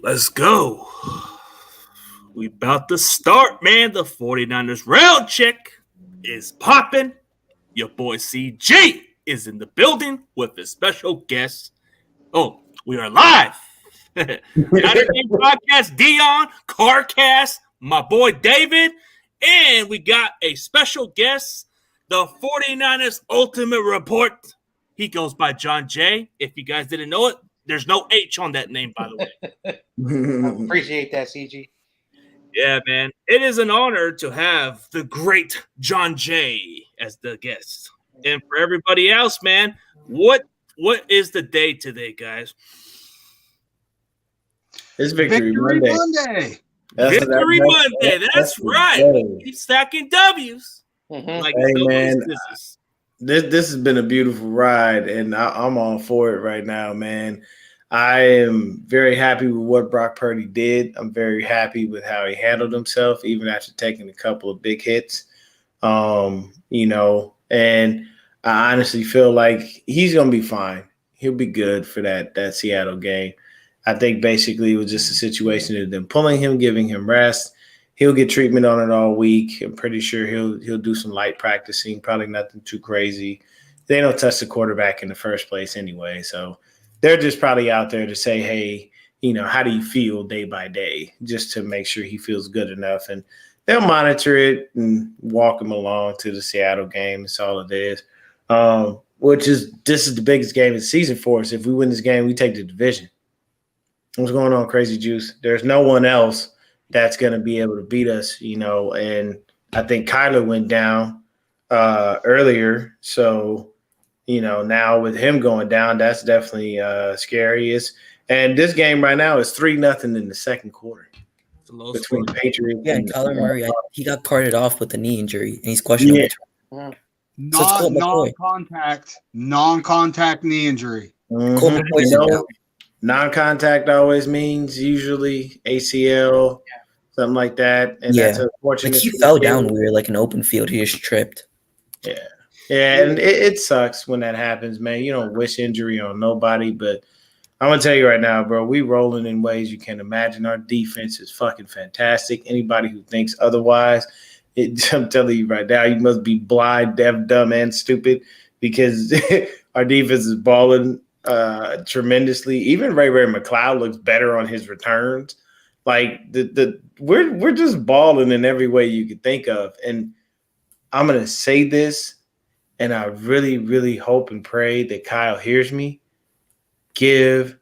Let's go. We about to start, man. The 49ers round check is popping. Your boy CG is in the building with a special guest. Oh, we are live. United Game Podcast, Dion, Carcast, my boy David, and we got a special guest, the 49ers Ultimate Report. He goes by John J. If you guys didn't know it, there's no H on that name, by the way. Appreciate that, CG. Yeah, man. It is an honor to have the great John J as the guest. And for everybody else, man, what is the day today, guys? It's Victory Monday. Victory Monday. That's right. Keep stacking W's. Like hey, man, this has been a beautiful ride, and I'm all for it right now, man. I am very happy with what Brock Purdy did. I'm very happy with how he handled himself, even after taking a couple of big hits. And I honestly feel like he's going to be fine. He'll be good for that Seattle game. I think basically it was just a situation of them pulling him, giving him rest. He'll get treatment on it all week. I'm pretty sure he'll do some light practicing, probably nothing too crazy. They don't touch the quarterback in the first place anyway, so they're just probably out there to say, hey, how do you feel day by day, just to make sure he feels good enough. And they'll monitor it and walk him along to the Seattle game. That's all it is, this is the biggest game of the season for us. If we win this game, we take the division. What's going on, Crazy Juice? There's no one else that's going to be able to beat us, and I think Kyler went down earlier. So, now with him going down, that's definitely scary. And this game right now is 3-0 in the second quarter between the Patriots. Yeah, and Kyler Murray, he got carted off with a knee injury, and he's questionable. Yeah. Non-contact knee injury. Mm-hmm. Non-contact always means usually ACL, something like that. And that's unfortunate. Like he fell down weird, like an open field. He just tripped. Yeah. Yeah, and it sucks when that happens, man. You don't wish injury on nobody, but I'm going to tell you right now, bro, we rolling in ways you can't imagine. Our defense is fucking fantastic. Anybody who thinks otherwise, I'm telling you right now, you must be blind, deaf, dumb, and stupid, because our defense is balling tremendously. Even Ray McLeod looks better on his returns. Like we're just balling in every way you could think of. And I'm gonna say this, and I really, really hope and pray that Kyle hears me. Give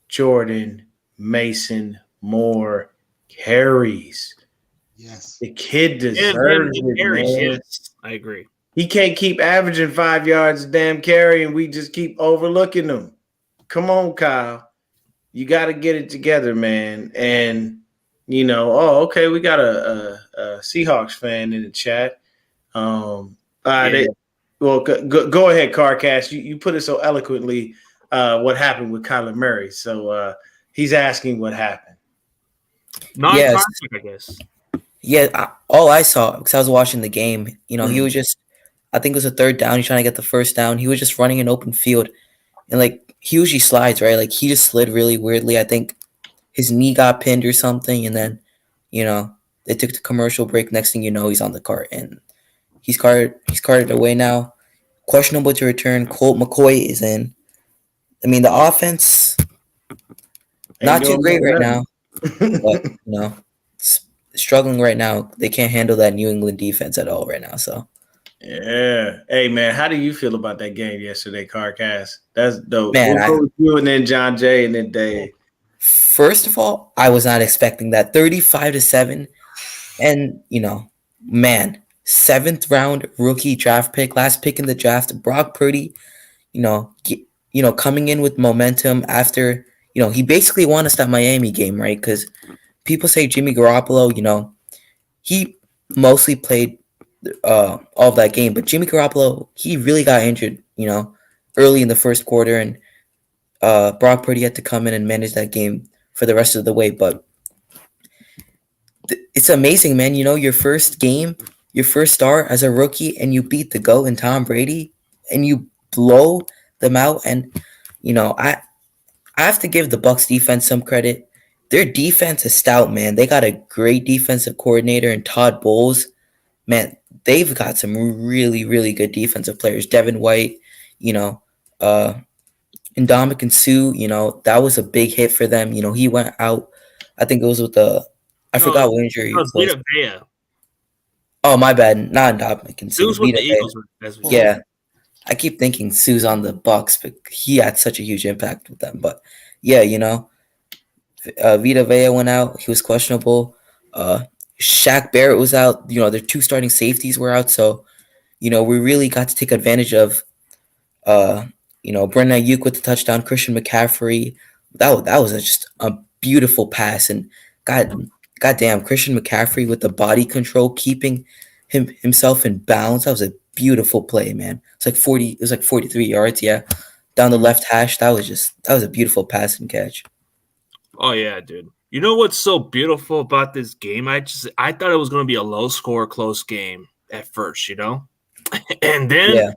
Jordan Mason more carries. Yes, the kid deserves it, carries, man. Yes, I agree. He can't keep averaging 5 yards a damn carry, and we just keep overlooking him. Come on, Kyle. You got to get it together, man. And, okay, we got a Seahawks fan in the chat. Go ahead, Carcast. You put it so eloquently what happened with Kyler Murray. So he's asking what happened. Non-contact, I guess. Yeah, all I saw, because I was watching the game, he was just, I think it was a third down. He's trying to get the first down. He was just running an open field. And, he usually slides, right? He just slid really weirdly. I think his knee got pinned or something. And then, they took the commercial break. Next thing you know, he's on the cart. And he's carted away now. Questionable to return. Colt McCoy is in. I mean, the offense, not too great right now. But, struggling right now. They can't handle that New England defense at all right now. So, yeah. Hey, man, how do you feel about that game yesterday, Carcast? That's dope. Man, we'll go with you and then John Jay and then Dave. First of all, I was not expecting that. 35-7. And, man, 7th round rookie draft pick, last pick in the draft, Brock Purdy, coming in with momentum after, he basically won us that Miami game, right? Because people say Jimmy Garoppolo, he mostly played all of that game, but Jimmy Garoppolo, he really got injured, early in the first quarter, and Brock Purdy had to come in and manage that game for the rest of the way. But it's amazing, man. Your first game, your first start as a rookie, and you beat the GOAT and Tom Brady, and you blow them out. And I have to give the Bucs defense some credit. their defense is stout, man. They got a great defensive coordinator in Todd Bowles. Man, they've got some really, really good defensive players. Devin White, you know, uh, and Dominican Sue, that was a big hit for them. He went out. I think it was with I No, forgot what injury no, it it's was. Vita Vea. Oh, my bad. Not Dominican Sue. Sue's with the Vita Vea. Eagles, as we said. Yeah. I keep thinking Sue's on the Bucks, but he had such a huge impact with them. But yeah, Vita Vea went out. He was questionable. Shaq Barrett was out. Their two starting safeties were out. So, we really got to take advantage of, Brendan Ayuk with the touchdown, Christian McCaffrey. That was just a beautiful pass. And goddamn, Christian McCaffrey with the body control, keeping himself in bounds. That was a beautiful play, man. It was like 43 yards, yeah. Down the left hash. That was a beautiful pass and catch. Oh yeah, dude. You know what's so beautiful about this game? I thought it was going to be a low score, close game at first, and then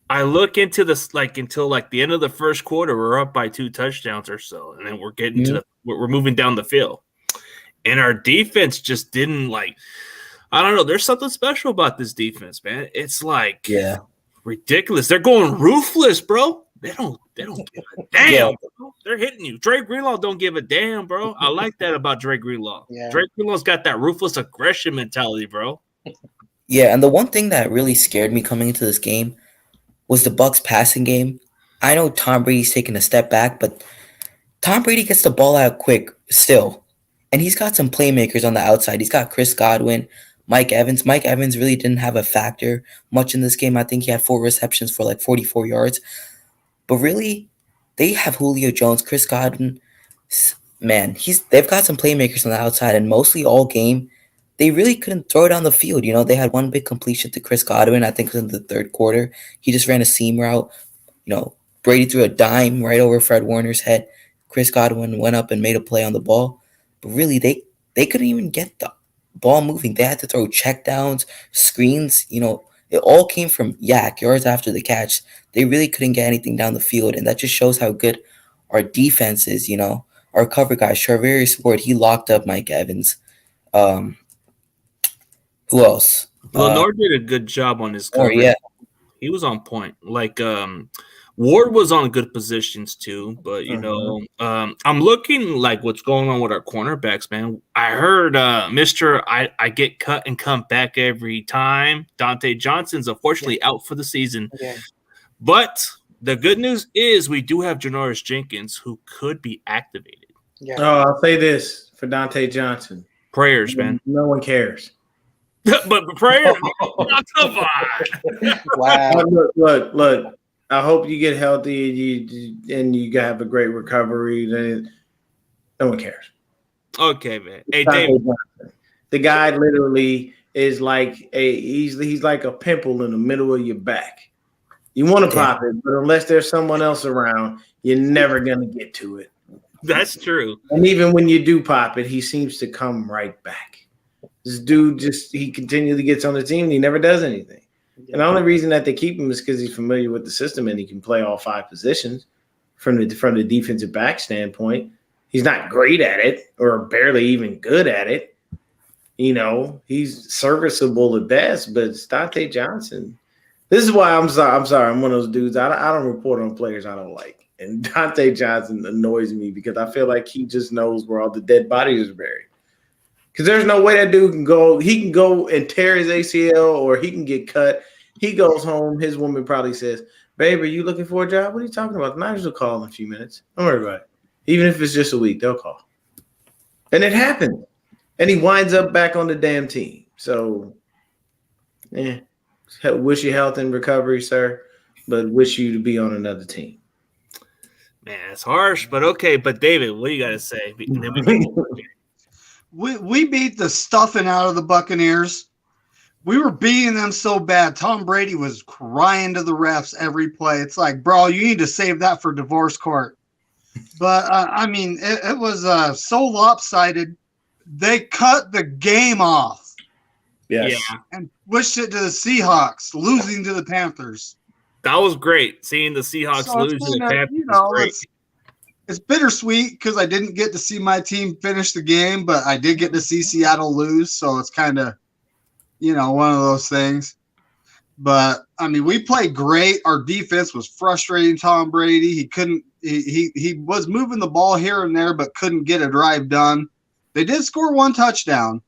I look into this until the end of the first quarter, we're up by 2 touchdowns or so, and then we're getting we're moving down the field, and our defense just didn't I don't know. There's something special about this defense, man. It's ridiculous. They're going ruthless, bro. They don't give a damn. Bro. They're hitting you. Dre Greenlaw don't give a damn, bro. I like that about Dre Greenlaw. Yeah. Dre Greenlaw's got that ruthless aggression mentality, bro. Yeah, and the one thing that really scared me coming into this game was the Bucks passing game. I know Tom Brady's taking a step back, but Tom Brady gets the ball out quick still. And he's got some playmakers on the outside. He's got Chris Godwin, Mike Evans. Mike Evans really didn't have a factor much in this game. I think he had 4 receptions for 44 yards. But really, they have Julio Jones, Chris Godwin. Man, they've got some playmakers on the outside, and mostly all game, they really couldn't throw it down the field. They had one big completion to Chris Godwin. I think it was in the third quarter. He just ran a seam route. Brady threw a dime right over Fred Warner's head. Chris Godwin went up and made a play on the ball. But really, they couldn't even get the ball moving. They had to throw checkdowns, screens. It all came from yards after the catch. They really couldn't get anything down the field, and that just shows how good our defense is. Our cover guy, Charvarius Ward, he locked up Mike Evans. Who else? Lenore did a good job on his coverage. Yeah. He was on point. Ward was on good positions too, but I'm looking what's going on with our cornerbacks, man. I heard Mr. I get cut and come back every time. Dante Johnson's unfortunately out for the season. Okay. But the good news is we do have Janoris Jenkins who could be activated. Yeah. Oh, I'll say this for Dante Johnson. Prayers, man. No one cares. but prayers, come on. Wow. Look. I hope you get healthy and you have a great recovery. Then no one cares. Okay, man. Hey, David. The guy literally is he's like a pimple in the middle of your back. You want to pop it, but unless there's someone else around, you're never gonna get to it. That's true. And even when you do pop it, he seems to come right back. This dude he continually gets on the team and he never does anything. And the only reason that they keep him is because he's familiar with the system and he can play all 5 positions from the defensive back standpoint. He's not great at it or barely even good at it. He's serviceable at best, but it's Dante Johnson. This is why I'm sorry. I'm one of those dudes. I don't report on players I don't like. And Dante Johnson annoys me because I feel like he just knows where all the dead bodies are buried. Because there's no way that dude can go. He can go and tear his ACL or he can get cut. He goes home. His woman probably says, "Babe, are you looking for a job? What are you talking about? The Niners will call in a few minutes. Don't worry about it. Even if it's just a week, they'll call." And it happens. And he winds up back on the damn team. So, wish you health and recovery, sir, but wish you to be on another team. Man, it's harsh, but okay. But David, what do you got to say? We beat the stuffing out of the Buccaneers. We were beating them so bad. Tom Brady was crying to the refs every play. It's like, bro, you need to save that for divorce court. But, it was so lopsided. They cut the game off. Yes. Yeah. And pushed it to the Seahawks, losing to the Panthers. That was great. Seeing the Seahawks lose to the Panthers was great. It's bittersweet because I didn't get to see my team finish the game, but I did get to see Seattle lose. So it's kind of, one of those things. But I mean, we played great. Our defense was frustrating Tom Brady. He couldn't. He was moving the ball here and there, but couldn't get a drive done. They did score one touchdown,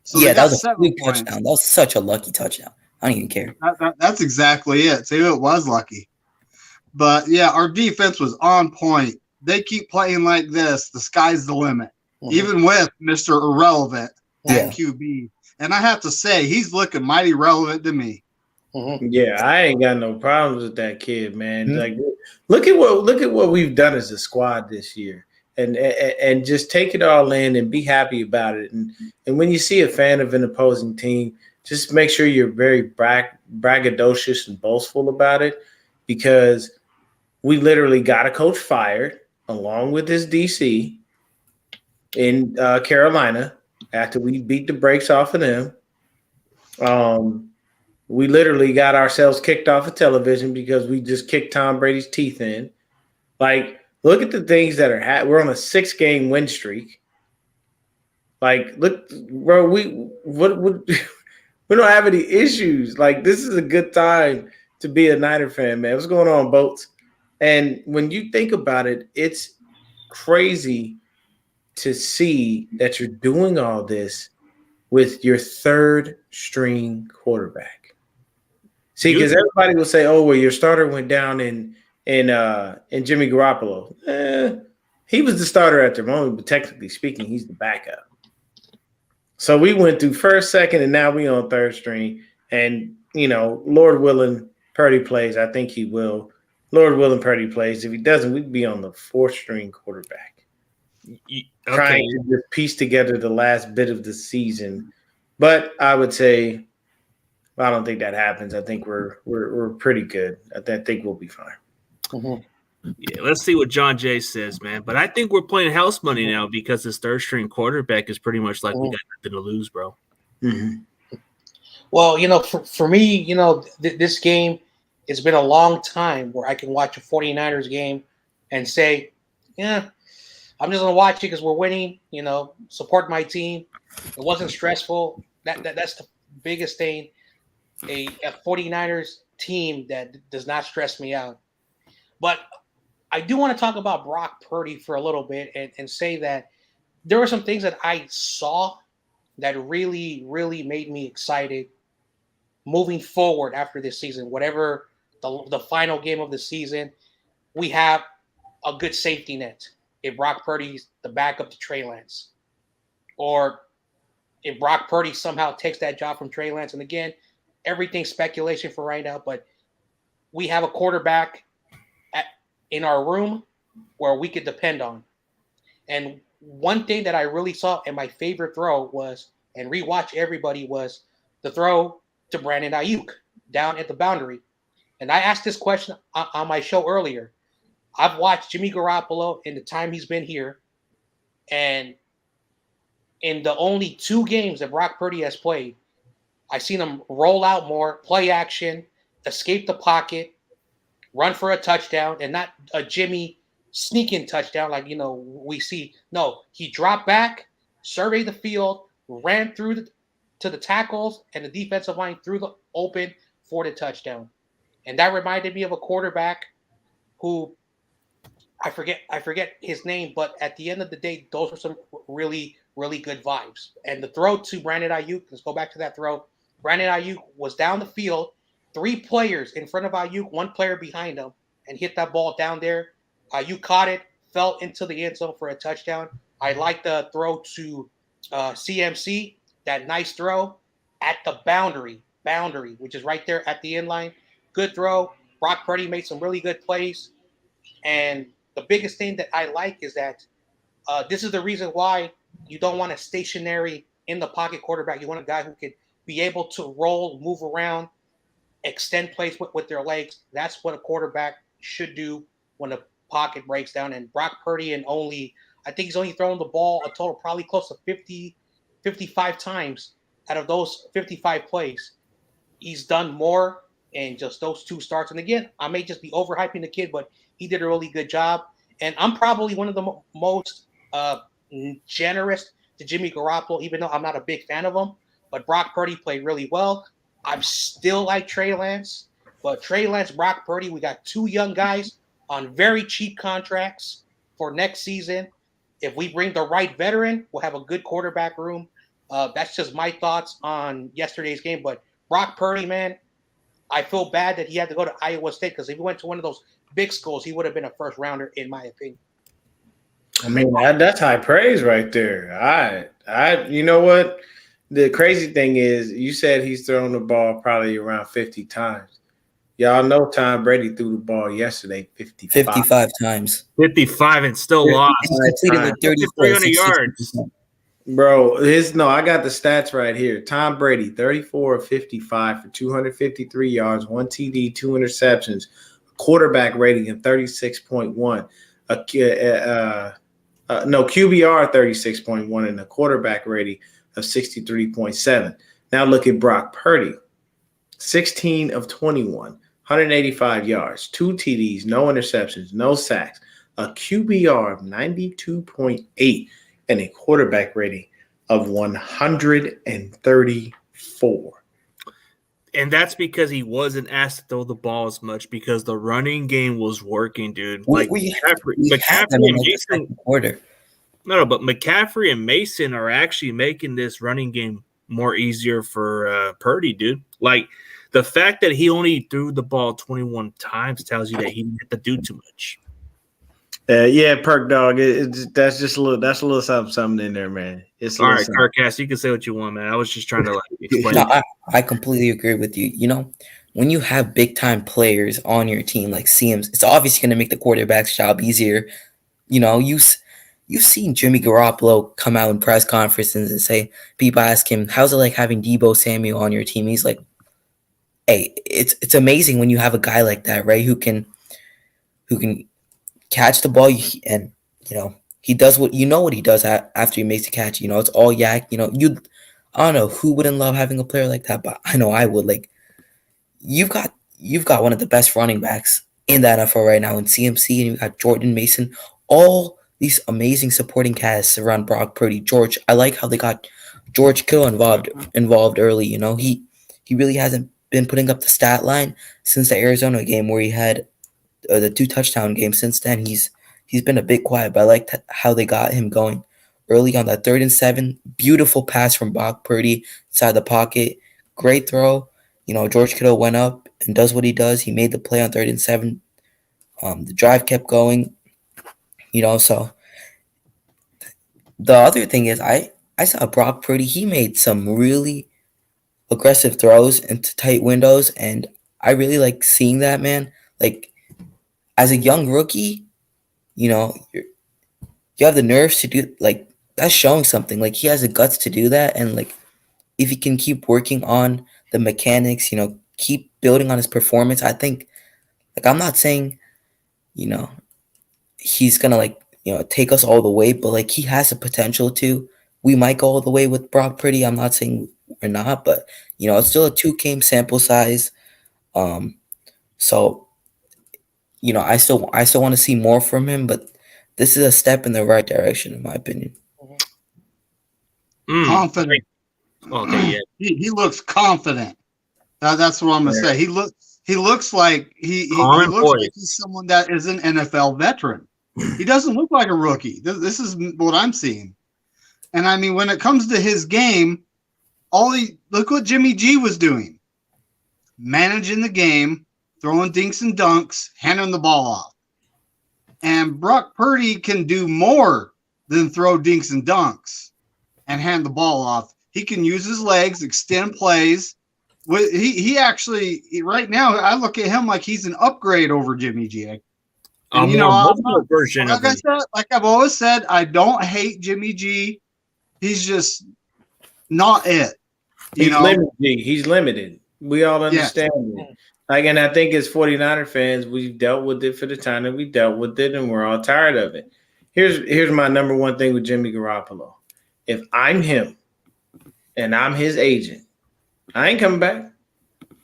so Yeah, they that got was a 7 sweet points. touchdown. That was such a lucky touchdown. I don't even care. That's exactly it. See, it was lucky. But yeah, our defense was on point. They keep playing like this. The sky's the limit, even with Mr. Irrelevant at QB. And I have to say, he's looking mighty relevant to me. Yeah, I ain't got no problems with that kid, man. Like, look at what we've done as a squad this year, and just take it all in and be happy about it. And when you see a fan of an opposing team, just make sure you're very braggadocious and boastful about it, because we literally got a coach fired along with his DC in Carolina after we beat the brakes off of them. We literally got ourselves kicked off of television because we just kicked Tom Brady's teeth in. Like, look at the things that are we're on a 6-game win streak. Like, look, bro, we don't have any issues. Like, this is a good time to be a Niner fan, man. What's going on, Boats? And when you think about it, it's crazy to see that you're doing all this with your third string quarterback. See, because everybody will say, "Oh, well, your starter went down in Jimmy Garoppolo." He was the starter at the moment, but technically speaking, he's the backup. So we went through first, second, and now we on third string. And Lord willing, Purdy plays. I think he will. Lord willing, Purdy plays. If he doesn't, we'd be on the 4th string quarterback, trying to just piece together the last bit of the season. But I would say, I don't think that happens. I think we're pretty good. I think we'll be fine. Yeah, let's see what John Jay says, man. But I think we're playing house money now because this third string quarterback is pretty much like we got nothing to lose, bro. Well, for me, this game, it's been a long time where I can watch a 49ers game and say, yeah, I'm just going to watch it because we're winning, support my team. It wasn't stressful. That's the biggest thing. A 49ers team that does not stress me out. But I do want to talk about Brock Purdy for a little bit and say that there were some things that I saw that really, really made me excited moving forward after this season. Whatever the final game of the season, we have a good safety net. If Brock Purdy's the backup to Trey Lance, or if Brock Purdy somehow takes that job from Trey Lance, and again, everything's speculation for right now, but we have a quarterback in our room where we could depend on. And one thing that I really saw, and my favorite throw was, and rewatch everybody, was the throw to Brandon Ayuk down at the boundary. And I asked this question on my show earlier. I've watched Jimmy Garoppolo in the time he's been here, and in the only 2 games that Brock Purdy has played, I've seen him roll out more, play action, escape the pocket, run for a touchdown, and not a Jimmy sneaking touchdown like we see. No, he dropped back, surveyed the field, ran through to the tackles and the defensive line through the open for the touchdown. And that reminded me of a quarterback who I forget his name, but at the end of the day, those were some really, really good vibes. And the throw to Brandon Ayuk, let's go back to that throw. Brandon Ayuk was down the field, 3 players in front of Ayuk, 1 player behind him, and hit that ball down there. Ayuk caught it, fell into the end zone for a touchdown. I like the throw to CMC, that nice throw at the boundary, which is right there at the end line. Good throw. Brock Purdy made some really good plays. And the biggest thing that I like is that this is the reason why you don't want a stationary in the pocket quarterback. You want a guy who could be able to roll, move around, extend plays with their legs. That's what a quarterback should do when the pocket breaks down. And Brock Purdy, I think he's only thrown the ball a total probably close to 50, 55 times out of those 55 plays. He's done more in just those 2 starts. And again, I may just be overhyping the kid, but he did a really good job. and I'm probably one of the most generous to Jimmy Garoppolo, even though I'm not a big fan of him. But Brock Purdy played really well. I'm still like Trey Lance, but Trey Lance, Brock Purdy, we got two young guys on very cheap contracts for next season. If we bring the right veteran, we'll have a good quarterback room. That's just my thoughts on yesterday's game. But Brock Purdy, man, I feel bad that he had to go to Iowa State because if he went to one of those big schools, he would have been a first rounder, in my opinion. I mean, that's high praise right there. You know what? The crazy thing is, you said he's thrown the ball probably around 50 times. Y'all know Tom Brady threw the ball yesterday 55 times. 55 and still lost. He completed like 300 yards. Bro, I got the stats right here. Tom Brady, 34 of 55 for 253 yards, 1 TD, 2 interceptions, quarterback rating of 36.1. QBR 36.1 and a quarterback rating of 63.7. Now look at Brock Purdy, 16 of 21, 185 yards, 2 TDs, no interceptions, no sacks, a QBR of 92.8, and a quarterback rating of 134. And that's because he wasn't asked to throw the ball as much because the running game was working, dude. McCaffrey and Mason. But McCaffrey and Mason are actually making this running game more easier for Purdy, dude. Like the fact that he only threw the ball 21 times tells you that he didn't have to do too much. Yeah, Perk Dog. That's a little something in there, man. It's all right, Kirkcast. You can say what you want, man. I was just trying to explain. No, I completely agree with you. You know, when you have big time players on your team like CMs, it's obviously going to make the quarterback's job easier. You know, you've seen Jimmy Garoppolo come out in press conferences and say, people ask him, "How's it like having Deebo Samuel on your team?" He's like, "Hey, it's amazing when you have a guy like that, right? Who can catch the ball and he does what he does after he makes the catch. You know, it's all yak. You know, I don't know who wouldn't love having a player like that, but I know I would. Like, you've got one of the best running backs in the NFL right now in CMC, and you got Jordan Mason, all these amazing supporting casts around Brock Purdy. George, I like how they got George Kittle involved early. You know, he really hasn't been putting up the stat line since the Arizona game where he had the 2 touchdown game. Since then, he's been a bit quiet, but I liked how they got him going early on that 3rd and 7. Beautiful pass from Brock Purdy inside the pocket. Great throw. You know, George Kittle went up and does what he does. He made the play on 3rd and 7. The drive kept going. You know, so the other thing is I saw Brock Purdy. He made some really aggressive throws into tight windows, and I really like seeing that, man. Like, as a young rookie, you know, you have the nerves to do, like, that's showing something. Like, he has the guts to do that, and like, if he can keep working on the mechanics, you know, keep building on his performance, I think, like, I'm not saying, you know, he's gonna, like, you know, take us all the way, but like, he has the potential to. We might go all the way with Brock Purdy. I'm not saying we're not, but you know, it's still a 2-game sample size. So, you know, I still want to see more from him, but this is a step in the right direction, in my opinion. Confident. Okay, yeah. He looks confident. That's what I'm gonna say. He looks like he looks like he's someone that is an NFL veteran. He doesn't look like a rookie. This is what I'm seeing. And I mean, when it comes to his game, look what Jimmy G was doing. Managing the game, throwing dinks and dunks, handing the ball off. And Brock Purdy can do more than throw dinks and dunks and hand the ball off. He can use his legs, extend plays. He actually, right now, I look at him like he's an upgrade over Jimmy G. And, you know, version like I said, like I've always said, I don't hate Jimmy G. He's just not it. He's limited. We all understand it. Like, and I think as 49er fans, we've dealt with it for the time that we dealt with it, and we're all tired of it. Here's my number one thing with Jimmy Garoppolo. If I'm him and I'm his agent, I ain't coming back.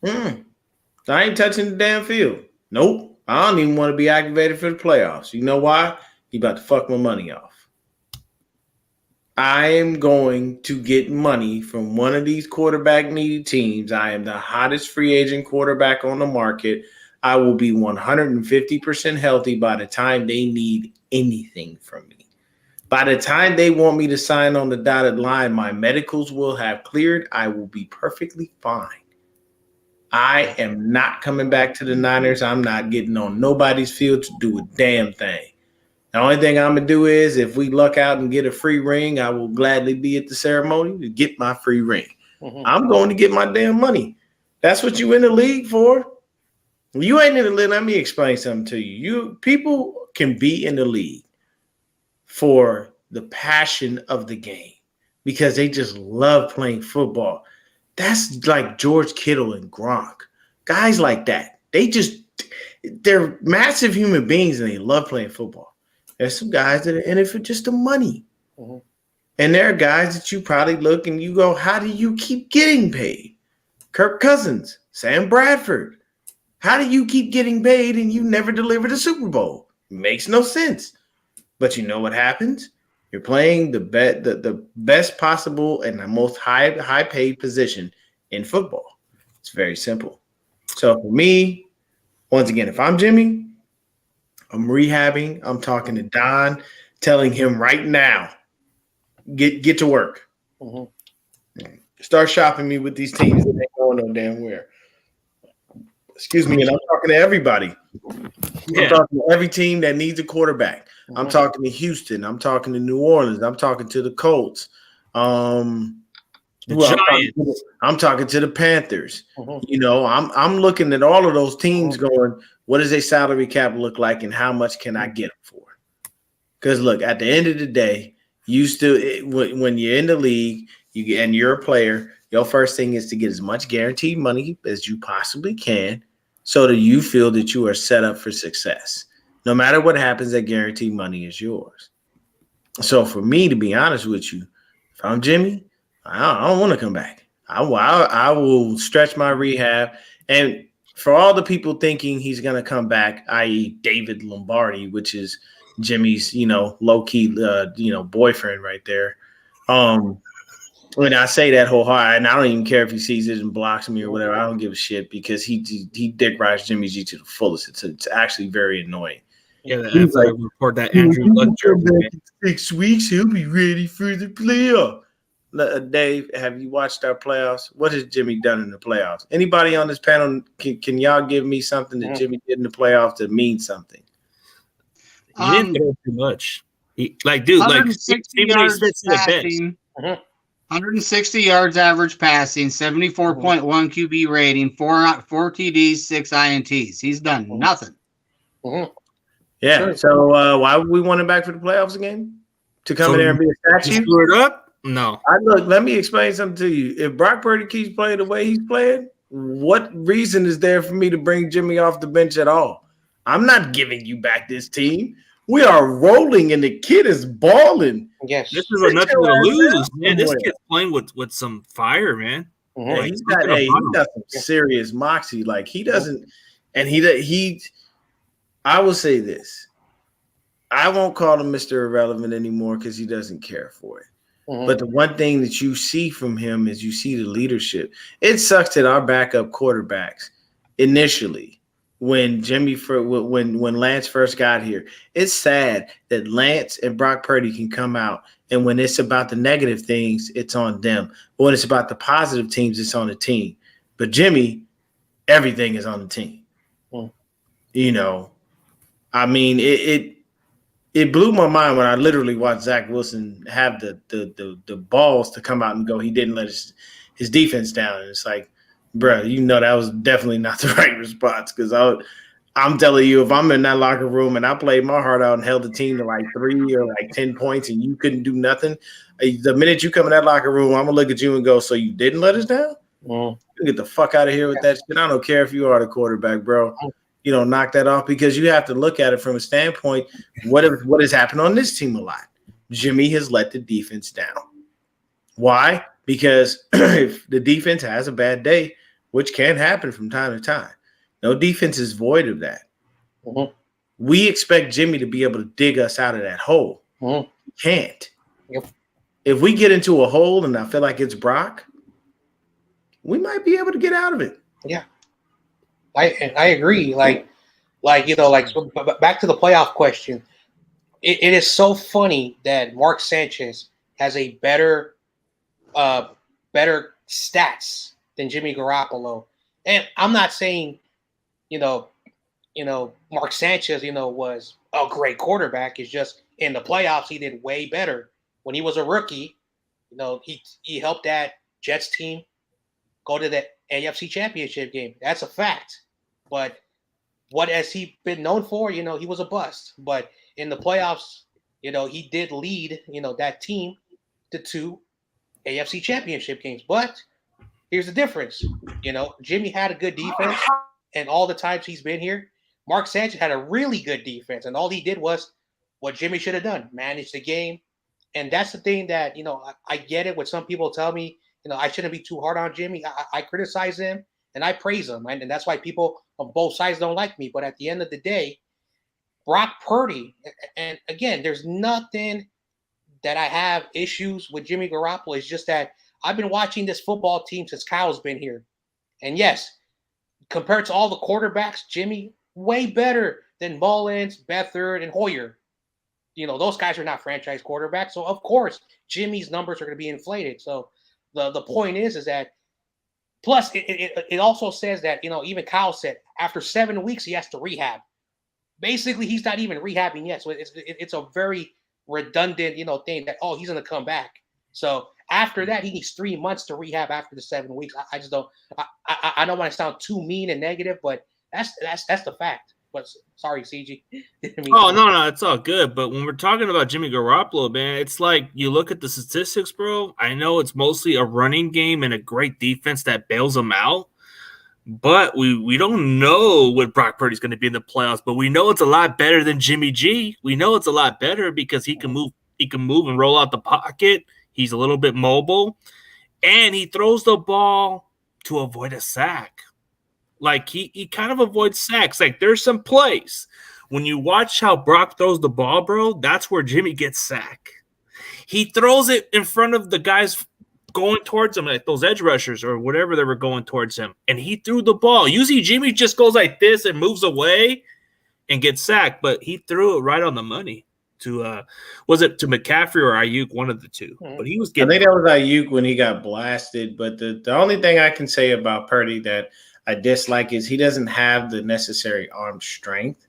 I ain't touching the damn field. Nope. I don't even want to be activated for the playoffs. You know why? He about to fuck my money off. I am going to get money from one of these quarterback needy teams. I am the hottest free agent quarterback on the market. I will be 150% healthy by the time they need anything from me. By the time they want me to sign on the dotted line, my medicals will have cleared. I will be perfectly fine. I am not coming back to the Niners. I'm not getting on nobody's field to do a damn thing. The only thing I'm going to do is if we luck out and get a free ring, I will gladly be at the ceremony to get my free ring. Mm-hmm. I'm going to get my damn money. That's what you in the league for. You ain't in the league. Let me explain something to you. People can be in the league for the passion of the game because they just love playing football. That's like George Kittle and Gronk. Guys like that. They're massive human beings and they love playing football. There's some guys that are in it for just the money. Mm-hmm. And there are guys that you probably look and you go, how do you keep getting paid? Kirk Cousins, Sam Bradford. How do you keep getting paid and you never deliver the Super Bowl? Makes no sense. But you know what happens? You're playing the best possible and the most high paid position in football. It's very simple. So for me, once again, if I'm Jimmy, I'm rehabbing. I'm talking to Don, telling him right now, get to work. Mm-hmm. Start shopping me with these teams that ain't going no damn where. Excuse me, and I'm talking to everybody. Yeah. I'm talking to every team that needs a quarterback. Mm-hmm. I'm talking to Houston. I'm talking to New Orleans. I'm talking to the Colts. I'm talking to the Panthers. Mm-hmm. You know, I'm looking at all of those teams going, what does a salary cap look like and how much can I get them for? Because, look, at the end of the day, you still when you're in the league and you're a player, your first thing is to get as much guaranteed money as you possibly can so that you feel that you are set up for success. No matter what happens, that guaranteed money is yours. So for me, to be honest with you, if I'm Jimmy, I don't want to come back. I will stretch my rehab. And for all the people thinking he's going to come back, i.e. David Lombardi, which is Jimmy's, low-key, boyfriend right there. When I say that wholeheartedly, and I don't even care if he sees it and blocks me or whatever. I don't give a shit because he dick rides Jimmy G to the fullest. It's actually very annoying. Yeah, he's like, report that Andrew Luck jersey. 6 weeks, he'll be ready for the playoff. Dave, have you watched our playoffs? What has Jimmy done in the playoffs? Anybody on this panel, can y'all give me something that Jimmy did in the playoffs that means something? He didn't do too much. Stephen A. Smith to the bench. 160 yards average passing, 74.1 QB rating, 4 TDs, 6 INTs. He's done nothing. Yeah. Sure. So why would we want him back for the playoffs again? To come in there and be a statue? Screw it up? No. Let me explain something to you. If Brock Purdy keeps playing the way he's playing, what reason is there for me to bring Jimmy off the bench at all? I'm not giving you back this team. We are rolling, and the kid is balling. Yes, this is nothing to lose, man. This kid's playing with some fire, man. Mm-hmm. Yeah, he's got some serious moxie. Like he doesn't, and he. I will say this: I won't call him Mr. Irrelevant anymore because he doesn't care for it. Mm-hmm. But the one thing that you see from him is you see the leadership. It sucks that our backup quarterbacks initially. When Lance first got here, it's sad that Lance and Brock Purdy can come out, and when it's about the negative things, it's on them. But when it's about the positive teams, it's on the team. But Jimmy, everything is on the team. I mean, it blew my mind when I literally watched Zach Wilson have the balls to come out and go. He didn't let his defense down, and it's like, bro, that was definitely not the right response because I'm telling you, if I'm in that locker room and I played my heart out and held the team to like 3 or like 10 points and you couldn't do nothing, the minute you come in that locker room, I'm going to look at you and go, so you didn't let us down? Get the fuck out of here with that shit. I don't care if you are the quarterback, bro. Knock that off because you have to look at it from a standpoint, what has happened on this team a lot? Jimmy has let the defense down. Why? Because if the defense has a bad day, which can happen from time to time, no defense is void of that. Mm-hmm. we expect Jimmy to be able to dig us out of that hole. Mhm. He can't. Yep. If we get into a hole and I feel like it's Brock, we might be able to get out of it. Yeah, I agree. Like so back to the playoff question. It is so funny that Mark Sanchez has a better stats than Jimmy Garoppolo. And I'm not saying, Mark Sanchez, was a great quarterback. It's just in the playoffs he did way better. When he was a rookie, he helped that Jets team go to the AFC Championship game. That's a fact. But what has he been known for? He was a bust. But in the playoffs, he did lead, that team to 2 AFC Championship games. But here's the difference. Jimmy had a good defense, and all the times he's been here, Mark Sanchez had a really good defense, and all he did was what Jimmy should have done, manage the game. And that's the thing that, I get it when some people tell me, I shouldn't be too hard on Jimmy. I criticize him and I praise him. And that's why people on both sides don't like me. But at the end of the day, Brock Purdy, and again, there's nothing that I have issues with Jimmy Garoppolo. It's just that I've been watching this football team since Kyle's been here. And yes, compared to all the quarterbacks, Jimmy, way better than Mullins, Beathard, and Hoyer. Those guys are not franchise quarterbacks. So, of course, Jimmy's numbers are going to be inflated. So, the point is that, plus, it also says that, even Kyle said, after 7 weeks, he has to rehab. Basically, he's not even rehabbing yet. So, it's a very redundant, thing that, he's going to come back. So, after that, he needs 3 months to rehab after the 7 weeks. I just don't – I don't want to sound too mean and negative, but that's the fact. But sorry, CG. No, it's all good. But when we're talking about Jimmy Garoppolo, man, it's like you look at the statistics, bro. I know it's mostly a running game and a great defense that bails them out. But we don't know what Brock Purdy's going to be in the playoffs. But we know it's a lot better than Jimmy G. We know it's a lot better because he can move and roll out the pocket. He's a little bit mobile, and he throws the ball to avoid a sack. Like, he kind of avoids sacks. Like, there's some plays. When you watch how Brock throws the ball, bro, that's where Jimmy gets sacked. He throws it in front of the guys going towards him, like those edge rushers or whatever they were going towards him, and he threw the ball. Usually Jimmy just goes like this and moves away and gets sacked, but he threw it right on the money to was it to McCaffrey or Ayuk, one of the two. But he was getting – I think that was Ayuk when he got blasted. But the only thing I can say about Purdy that – I dislike is he doesn't have the necessary arm strength.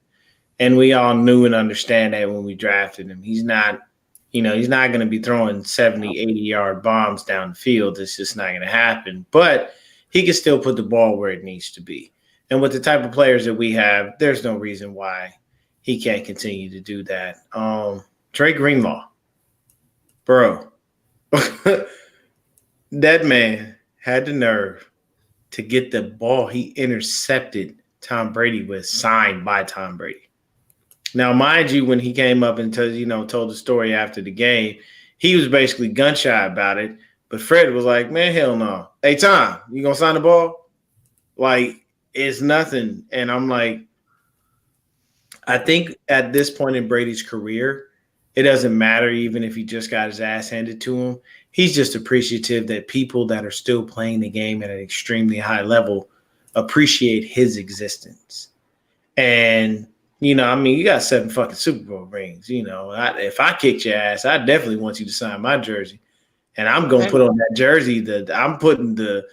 And we all knew and understand that when we drafted him. He's not, he's not going to be throwing 70, 80-yard bombs down the field. It's just not going to happen. But he can still put the ball where it needs to be. And with the type of players that we have, there's no reason why he can't continue to do that. Drake Greenlaw, bro, that man had the nerve to get the ball he intercepted Tom Brady with signed by Tom Brady. Now, mind you, when he came up and told the story after the game, he was basically gun shy about it. But Fred was like, man, hell no. Hey, Tom, you going to sign the ball? Like, it's nothing. And I'm like, I think at this point in Brady's career, it doesn't matter even if he just got his ass handed to him. He's just appreciative that people that are still playing the game at an extremely high level appreciate his existence. And, you got 7 fucking Super Bowl rings. If I kicked your ass, I definitely want you to sign my jersey. And I'm going to put on that jersey. I'm putting the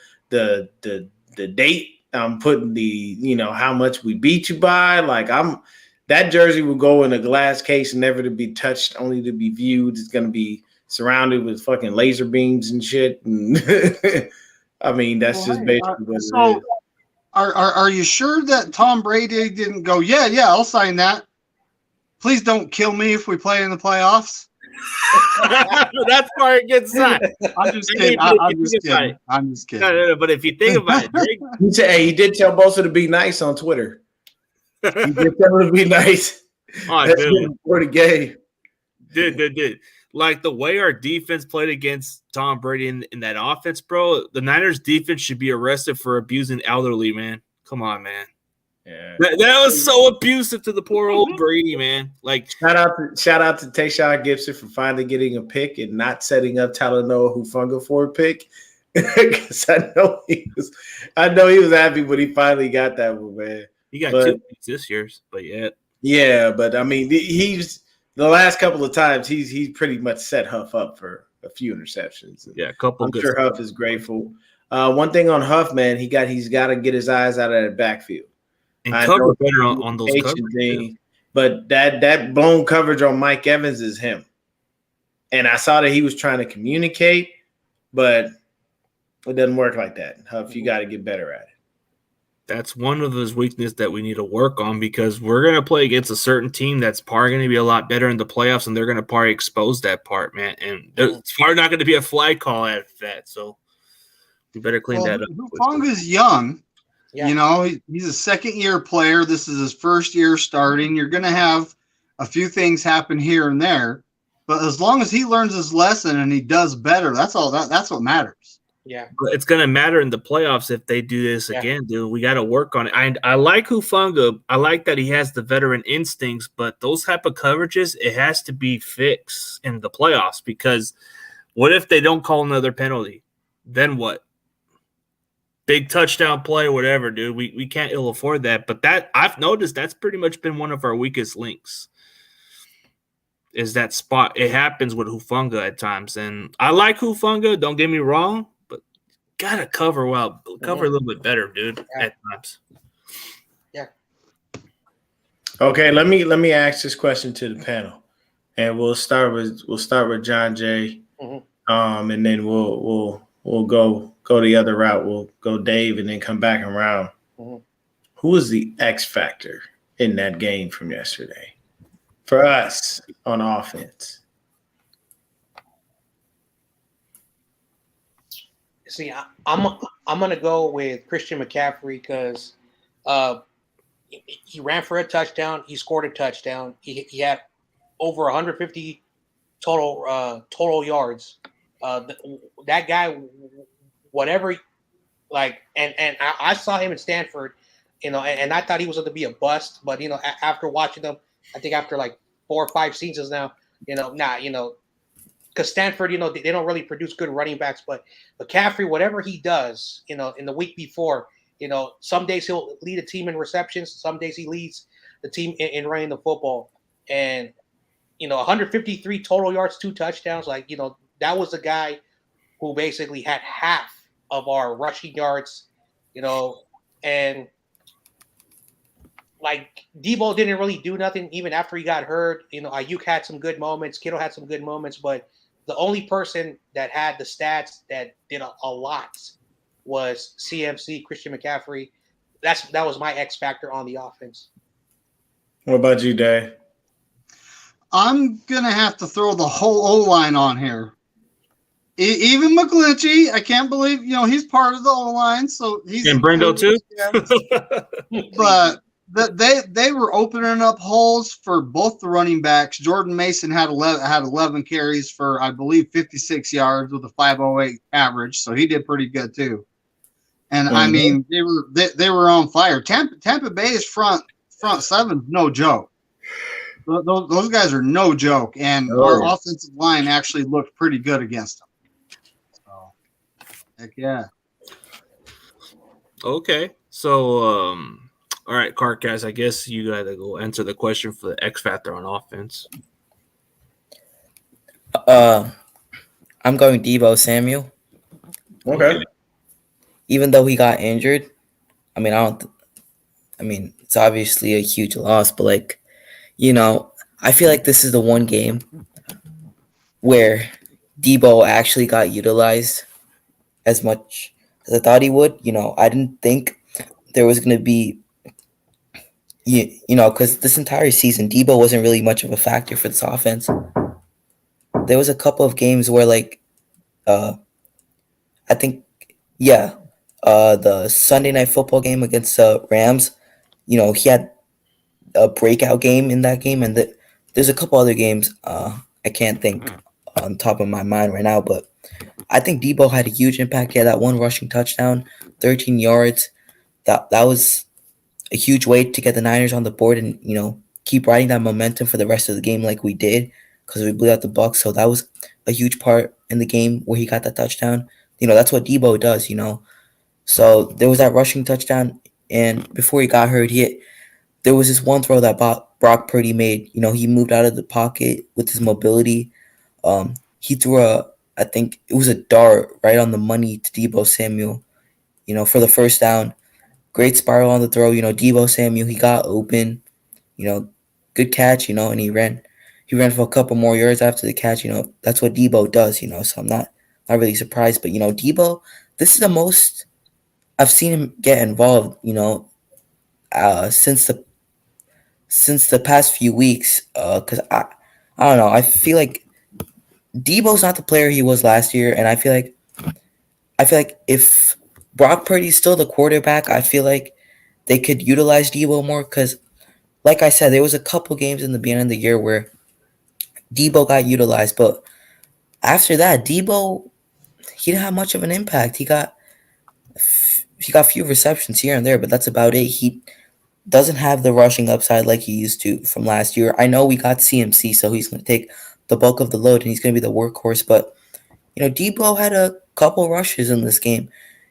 date. I'm putting the, how much we beat you by. Like, that jersey will go in a glass case, never to be touched, only to be viewed. It's going to be surrounded with fucking laser beams and shit. And I mean, that's just basically what it is. Are you sure that Tom Brady didn't go, yeah, I'll sign that. Please don't kill me if we play in the playoffs. That's why it gets signed. I'm just kidding. I'm just kidding. No, but if you think about it, Drake, he did tell Bosa to be nice on Twitter. He did tell him to be nice. Oh, dude. For the game. Did. Like, the way our defense played against Tom Brady in that offense, bro, the Niners defense should be arrested for abusing elderly, man. Come on, man. Yeah. That was so abusive to the poor old Brady, man. Like, shout out to Tayshaun Gibson for finally getting a pick and not setting up Talanoa Hufanga for a pick. Because I know he was happy when he finally got that one, man. he got 2 picks this year, but yeah, but I mean, he's the last couple of times he's pretty much set Huff up for a few interceptions. Yeah, a couple. I'm sure Huff is grateful. One thing on Huff, man, he's got to get his eyes out of that backfield and cover better on those coverages. But that blown coverage on Mike Evans is him. And I saw that he was trying to communicate, but it doesn't work like that. Huff, you got to get better at it. That's one of those weaknesses that we need to work on because we're going to play against a certain team that's probably going to be a lot better in the playoffs, and they're going to probably expose that part, man. And it's probably not going to be a flag call at that, so we better clean that up. Hufanga's young. Yeah. You know, he's a second-year player. This is his first year starting. You're going to have a few things happen here and there, but as long as he learns his lesson and he does better, that's what matters. Yeah, but it's gonna matter in the playoffs if they do this again, dude. We got to work on it. I like Hufanga. I like that he has the veteran instincts, but those type of coverages, it has to be fixed in the playoffs because what if they don't call another penalty? Then what? Big touchdown play, whatever, dude. We can't ill afford that. But that I've noticed that's pretty much been one of our weakest links. Is that spot? It happens with Hufanga at times, and I like Hufanga. Don't get me wrong. Gotta cover a little bit better, dude. Yeah. At times. Yeah. Okay, let me ask this question to the panel, and we'll start with John Jay, and then we'll go the other route. We'll go Dave, and then come back around. Who was the X factor in that game from yesterday for us on offense? See, I'm gonna go with Christian McCaffrey because he ran for a touchdown. He scored a touchdown. He had over 150 total yards. That guy, whatever, and I saw him in Stanford, and I thought he was going to be a bust, but after watching them, I think after like 4 or 5 seasons now, because Stanford, they don't really produce good running backs, but McCaffrey, whatever he does, in the week before, some days he'll lead a team in receptions, some days he leads the team in running the football, and 153 total yards, 2 touchdowns, that was the guy who basically had half of our rushing yards, and Debo didn't really do nothing even after he got hurt. Ayuk had some good moments, Kittle had some good moments, but the only person that had the stats that did a lot was CMC, Christian McCaffrey. That was my X factor on the offense. What about you, Dave? I'm going to have to throw the whole O-line on here. Even McGlinchey, I can't believe, he's part of the O-line. So he's and Brendo too? But they were opening up holes for both the running backs. Jordan Mason had 11 carries for, I believe, 56 yards with a 5.08 average, so he did pretty good too. And I mean, they were on fire. Tampa Bay's front seven, no joke. Those guys are no joke, and our offensive line actually looked pretty good against them. So, heck yeah. Okay, so all right, Carcass, I guess you got to go answer the question for the X factor on offense. I'm going Deebo Samuel. Okay. Even though he got injured, I mean, it's obviously a huge loss, but I feel like this is the one game where Deebo actually got utilized as much as I thought he would. I didn't think there was going to be, because this entire season, Deebo wasn't really much of a factor for this offense. There was a couple of games where, I think, the Sunday Night Football game against the Rams, he had a breakout game in that game, and there's a couple other games I can't think on top of my mind right now, but I think Deebo had a huge impact. He had that one rushing touchdown, 13 yards. That was a huge way to get the Niners on the board and, keep riding that momentum for the rest of the game like we did because we blew out the Bucs. So that was a huge part in the game where he got that touchdown. That's what Debo does, So there was that rushing touchdown, and before he got hurt, there was this one throw that Brock Purdy made. He moved out of the pocket with his mobility. He threw I think it was a dart right on the money to Debo Samuel, for the first down. Great spiral on the throw. Debo Samuel, he got open, good catch, and he ran for a couple more yards after the catch. That's what Debo does, so I'm not really surprised. But, Debo, this is the most I've seen him get involved, since the past few weeks. Because I don't know. I feel like Debo's not the player he was last year, and I feel like if Brock Purdy's still the quarterback, I feel like they could utilize Debo more. Because, like I said, there was a couple games in the beginning of the year where Debo got utilized, but after that, Debo, he didn't have much of an impact. He got few receptions here and there, but that's about it. He doesn't have the rushing upside like he used to from last year. I know we got CMC, so he's going to take the bulk of the load and he's going to be the workhorse. But Debo had a couple rushes in this game.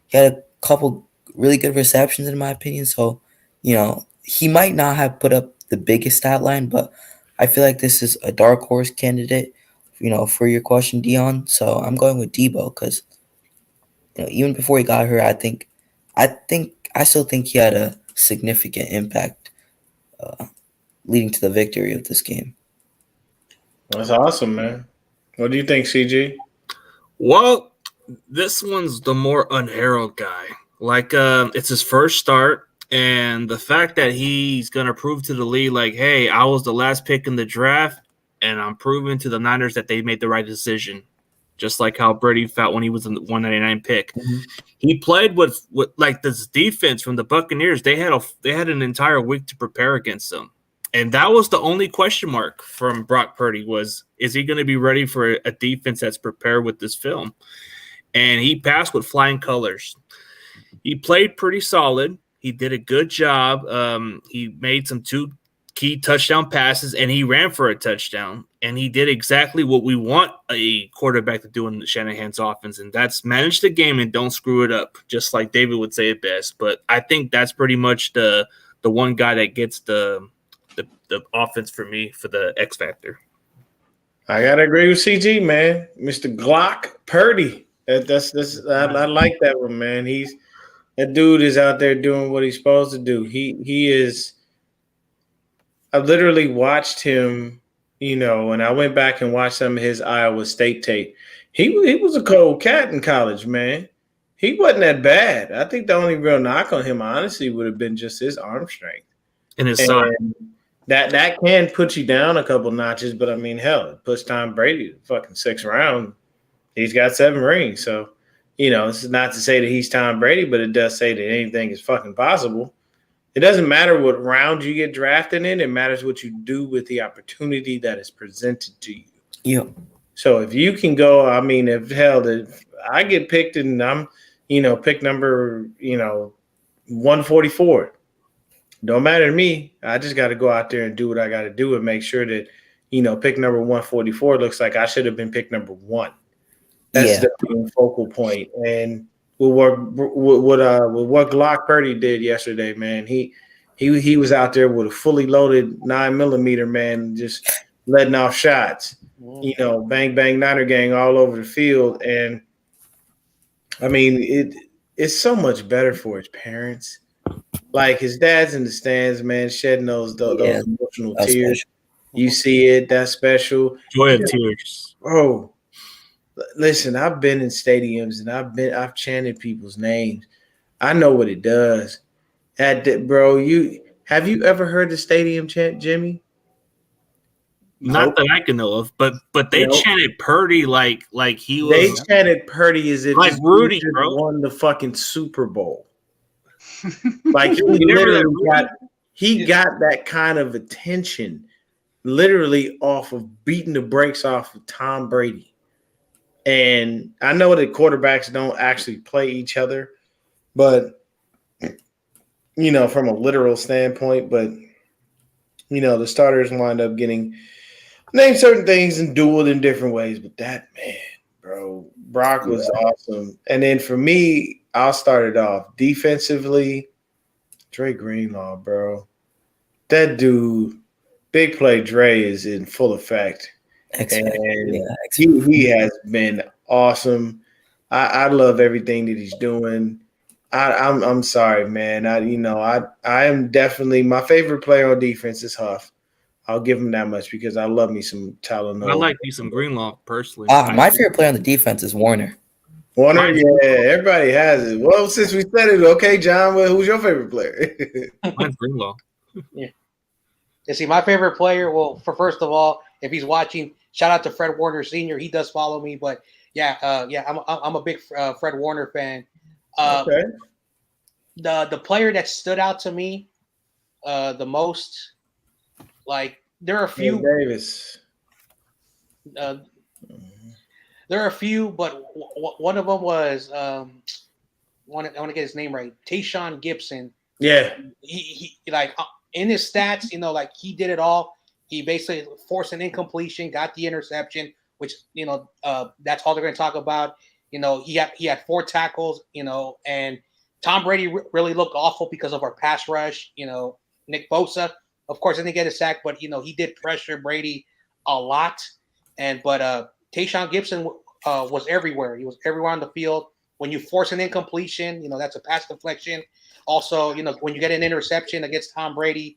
He had a couple really good receptions, in my opinion. So he might not have put up the biggest stat line, but I feel like this is a dark horse candidate, for your question, Dion. So I'm going with Debo because even before he got hurt, I still think he had a significant impact, leading to the victory of this game. That's awesome, man. What do you think, CG? Well, this one's the more unheralded guy. Like, it's his first start, and the fact that he's gonna prove to the league, like, hey, I was the last pick in the draft, and I'm proving to the Niners that they made the right decision. Just like how Brady felt when he was in the 199 pick. Mm-hmm. He played with like this defense from the Buccaneers. They had an entire week to prepare against them. And that was the only question mark from Brock Purdy was, is he going to be ready for a defense that's prepared with this film? And he passed with flying colors. He played pretty solid. He did a good job. He made some 2 key touchdown passes, and he ran for a touchdown. And he did exactly what we want a quarterback to do in Shanahan's offense, and that's manage the game and don't screw it up, just like David would say it best. But I think that's pretty much the one guy that gets the offense for me for the X factor. I gotta agree with CG, man. Mr. Glock Purdy. I like that one, man. That dude is out there doing what he's supposed to do. He is. I literally watched him, and I went back and watched some of his Iowa State tape. He was a cold cat in college, man. He wasn't that bad. I think the only real knock on him, honestly, would have been just his arm strength. And his size. That can put you down a couple notches, but I mean, hell, it puts Tom Brady to fucking 6th round. He's got 7 rings. So, this is not to say that he's Tom Brady, but it does say that anything is fucking possible. It doesn't matter what round you get drafted in. It matters what you do with the opportunity that is presented to you. Yeah. So if you can go, I mean, if I get picked and I'm, pick number, 144, don't matter to me. I just got to go out there and do what I got to do and make sure that, pick number 144 looks like I should have been picked number 1. That's the main focal point. And what Glock Purdy did yesterday, man, he was out there with a fully loaded 9mm, man, just letting off shots. Bang bang Niner gang all over the field, and I mean it's so much better for his parents. Like his dad's in the stands, man, shedding those emotional tears. Special. You see it, that's special. Joy of tears, bro. Listen, I've been in stadiums and I've chanted people's names. I know what it does. Bro, have you ever heard the stadium chant, Jimmy? Not that I can know of, but they chanted Purdy like he was. They chanted Purdy as if like Rudy, bro, won the fucking Super Bowl. Like he got that kind of attention, literally off of beating the brakes off of Tom Brady. And I know that quarterbacks don't actually play each other, but from a literal standpoint, but the starters wind up getting named certain things and dueled in different ways. But that man, bro, Brock was awesome. And then for me, I'll start it off defensively. Dre Greenlaw, bro, that dude, big play Dre is in full effect, and he has been awesome. I love everything that he's doing. I'm sorry, man. I am definitely my favorite player on defense is Huff. I'll give him that much because I love me some Talanoa. I like me some Greenlaw personally. My favorite player on the defense is Warner. Warner, yeah, everybody has it. Well, since we said it, okay, John. Well, who's your favorite player? Mine's Greenlaw. Yeah. You see, my favorite player. Well, first of all, if he's watching, shout out to Fred Warner Sr. He does follow me, but I'm a big Fred Warner fan. Okay. The player that stood out to me the most, like there are a few. Davis. There are a few, but one of them was I want to get his name right. Tayshaun Gibson. Yeah. He like in his stats, like he did it all. He basically forced an incompletion, got the interception, which that's all they're going to talk about. He had 4 tackles. And Tom Brady really looked awful because of our pass rush. Nick Bosa, of course, didn't get a sack, but he did pressure Brady a lot. But Tayshaun Gibson was everywhere. He was everywhere on the field. When you force an incompletion, that's a pass deflection. Also, when you get an interception against Tom Brady,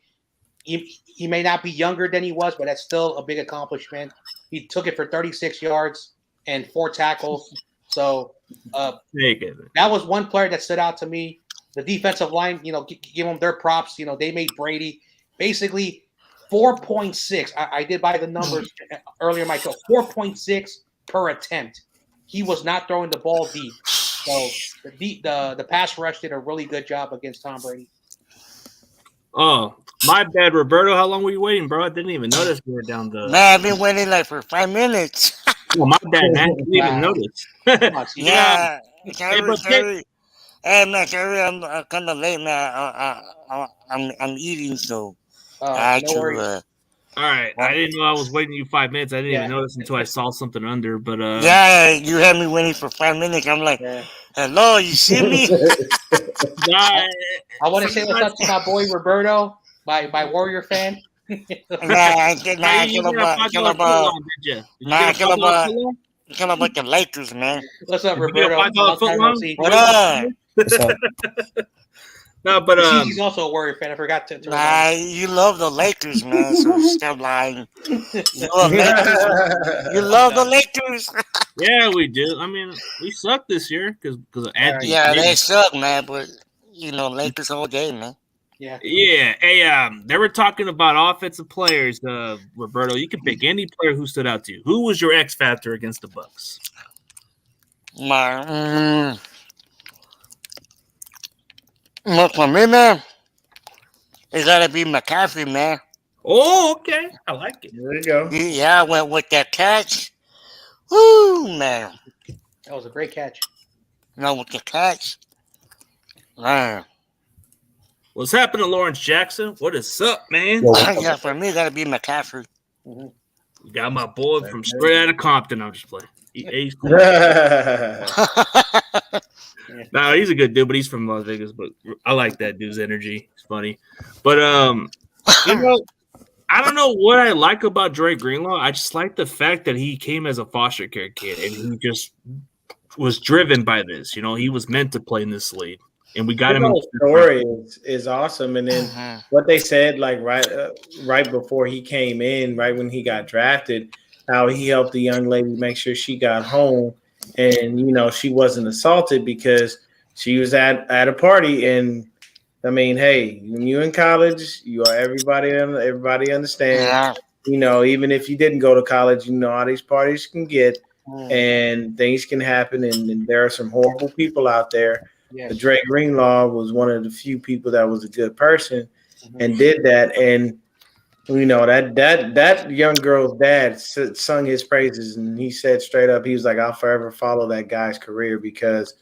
he may not be younger than he was, but that's still a big accomplishment. He took it for 36 yards and 4 tackles. So that was one player that stood out to me. The defensive line, give them their props. They made Brady basically 4.6. I did buy the numbers earlier in my show. 4.6 per attempt. He was not throwing the ball deep. So the pass rush did a really good job against Tom Brady. Oh, my bad, Roberto. How long were you waiting, bro? I didn't even notice you were down the. Man, I've been waiting like for 5 minutes. Oh, my bad, man. I didn't even notice. Yeah. Hey, Sorry. Hey, man, sorry, I'm kind of late, man. I'm eating, so I had No to. worries. All right, I didn't know I was waiting you 5 minutes. I didn't even notice until I saw something under. But Yeah, you had me waiting for 5 minutes. I'm like, hello, you see me? I want to say what's up to my boy Roberto, my Warrior fan. You about the Lakers, man. What's up, Roberto? What up? No, but he's also a Warrior fan. I forgot to. You love the Lakers, man. So stop lying. You love Lakers. You love the Lakers. Yeah, we do. I mean, we suck this year because of Anthony. Yeah, they suck, man. But Lakers all day, man. Yeah. Hey, they were talking about offensive players. Roberto, you can pick any player who stood out to you. Who was your X factor against the Bucks? For me, man, it's gotta be McCaffrey, man. Oh, okay. I like it. There you go. Yeah, I went with that catch. Woo, man. That was a great catch. With the catch. Man. What's happening, Lawrence Jackson? What is up, man? Yeah, for me, it gotta be McCaffrey. Mm-hmm. You got my boy from straight out of Compton. I'm just playing. He's cool. No, he's a good dude, but he's from Las Vegas. But I like that dude's energy. It's funny. But I don't know what I like about Dre Greenlaw. I just like the fact that he came as a foster care kid and he just was driven by this. He was meant to play in this league. And we got him. The story is awesome. And then what they said, like right before he came in, right when he got drafted, how he helped the young lady make sure she got home, and she wasn't assaulted because she was at a party. And I mean, hey, when you're in college, you are everybody understands. Yeah. Even if you didn't go to college, how these parties can get, and things can happen, and there are some horrible people out there. Yes. But Dre Greenlaw was one of the few people that was a good person and did that. And that young girl's dad sung his praises, and he said straight up, he was like, "I'll forever follow that guy's career because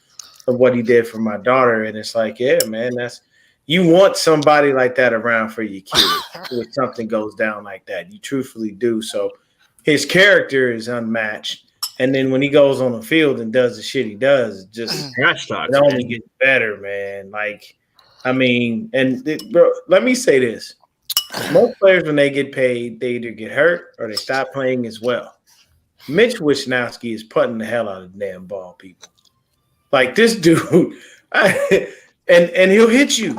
of what he did for my daughter." And it's like, yeah, man, that's you want somebody like that around for your kids if something goes down like that. You truthfully do. So his character is unmatched. And then when he goes on the field and does the shit he does, Trash talks, it only man. gets better, man. Like, I mean, bro, let me say this. Most players, when they get paid, they either get hurt or they stop playing as well. Mitch Wisnowski is putting the hell out of the damn ball, people. Like this dude, and he'll hit you.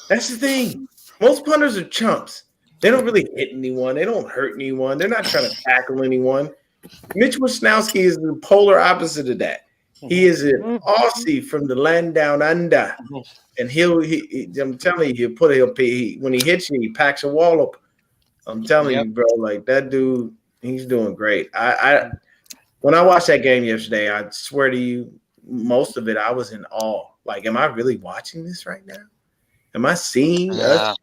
That's the thing. Most punters are chumps. They don't really hit anyone. They don't hurt anyone. They're not trying to tackle anyone. Mitch Wisnowski is the polar opposite of that. He is an Aussie from the land down under, and I'm telling you, when he hits you, he packs a wall up. I'm telling you, bro, like that dude, he's doing great. When I watched that game yesterday, I swear to you, most of it I was in awe. Like, am I really watching this right now? Am I seeing us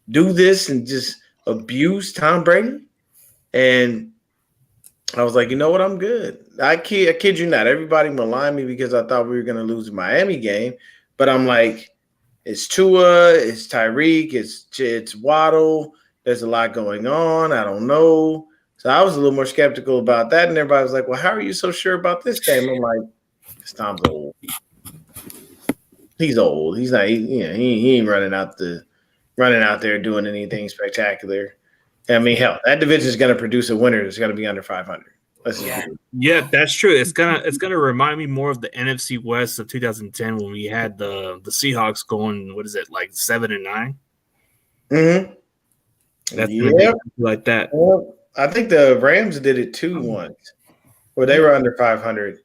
do this and just abuse Tom Brady? And I was like, you know what? I'm good. I kid you not. Everybody maligned me because I thought we were going to lose the Miami game. But I'm like, it's Tua, it's Tyreek, it's Waddle. There's a lot going on. I don't know. So I was a little more skeptical about that. And everybody was like, well, how are you so sure about this game? I'm like, this Tom's old. He's old. He's not. He ain't running out there doing anything spectacular. I mean, hell, that division is going to produce a winner that's going to be under 500. Yeah, that's true. It's gonna remind me more of the NFC West of 2010 when we had the Seahawks going. What is it, like 7-9? Mm-hmm. That's like that. Well, I think the Rams did it too once, where they were under 500.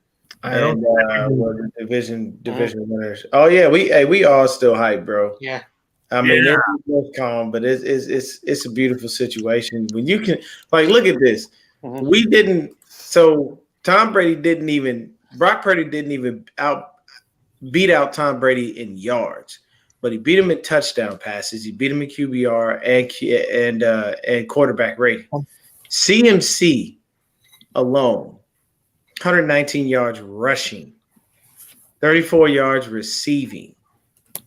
And were the division winners. Oh yeah, we all still hype, bro. Yeah. I mean, it's calm, but it's a beautiful situation when you can look at this. Mm-hmm. We didn't. So Brock Purdy didn't even beat out Tom Brady in yards, but he beat him in touchdown passes. He beat him in QBR and quarterback rating. CMC alone, 119 yards rushing, 34 yards receiving,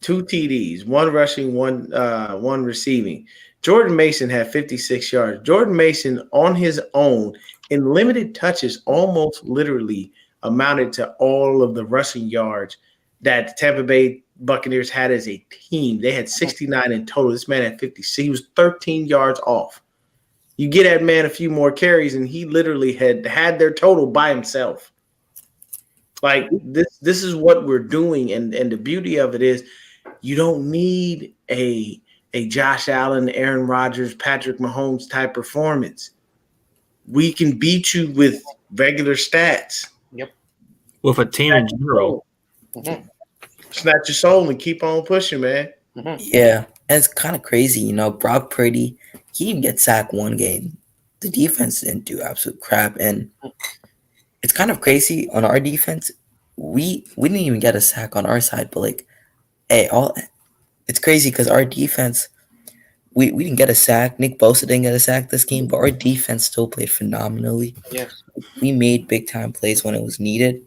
2 TDs, 1 rushing, 1 receiving. Jordan Mason had 56 yards. Jordan Mason on his own in limited touches almost literally amounted to all of the rushing yards that the Tampa Bay Buccaneers had as a team. They had 69 in total. This man had 56. He was 13 yards off. You get that man a few more carries, and he literally had their total by himself. Like this is what we're doing, and the beauty of it is you don't need a Josh Allen, Aaron Rodgers, Patrick Mahomes type performance. We can beat you with regular stats. Yep. With a team in general. Mm-hmm. Snatch your soul and keep on pushing, man. Mm-hmm. Yeah. And it's kind of crazy, Brock Purdy, he didn't get sacked one game. The defense didn't do absolute crap. And it's kind of crazy on our defense. We didn't even get a sack on our side, but it's crazy because our defense, we didn't get a sack. Nick Bosa didn't get a sack this game, but our defense still played phenomenally. Yeah. We made big time plays when it was needed.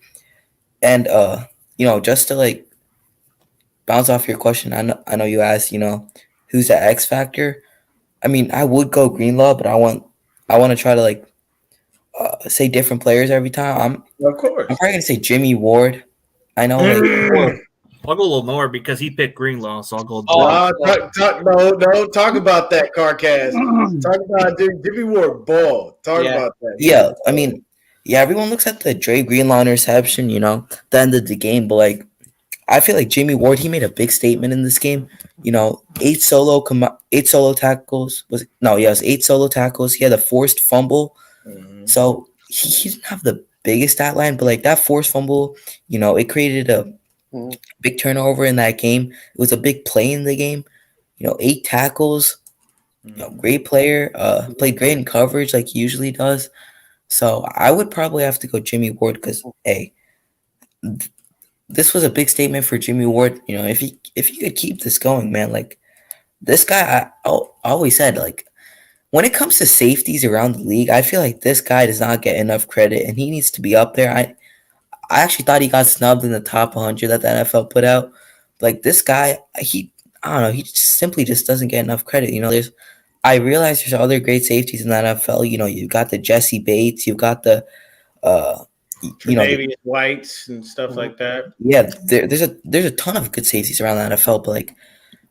And just to bounce off your question, I know you asked, who's the X factor? I mean, I would go Greenlaw, but I want to try to say different players every time. Of course. I'm probably gonna say Jimmy Ward. I know I'll go Lamar because he picked Greenlaw, so I'll go. Don't talk about that, Carcast. Talk about Jimmy Ward ball. Talk about that. Yeah, I mean, everyone looks at the Dre Greenlaw interception, the end of the game, but I feel like Jimmy Ward, he made a big statement in this game. 8 solo tackles. It was 8 solo tackles. He had a forced fumble. Mm-hmm. So he didn't have the biggest stat line, but that forced fumble, it created a big turnover in that game. It was a big play in the game. 8 tackles. Great player. Played great in coverage like he usually does. So I would probably have to go Jimmy Ward because this was a big statement for Jimmy Ward. If he could keep this going, man, this guy, I always said, when it comes to safeties around the league, I feel like this guy does not get enough credit, and he needs to be up there. I actually thought he got snubbed in the top 100 that the NFL put out. This guy, I don't know. He simply just doesn't get enough credit. I realize there's other great safeties in the NFL. You've got the Jesse Bates, you've got the, uh, Tre'Davious Whites and stuff like that. yeah. There's a ton of good safeties around the NFL, but like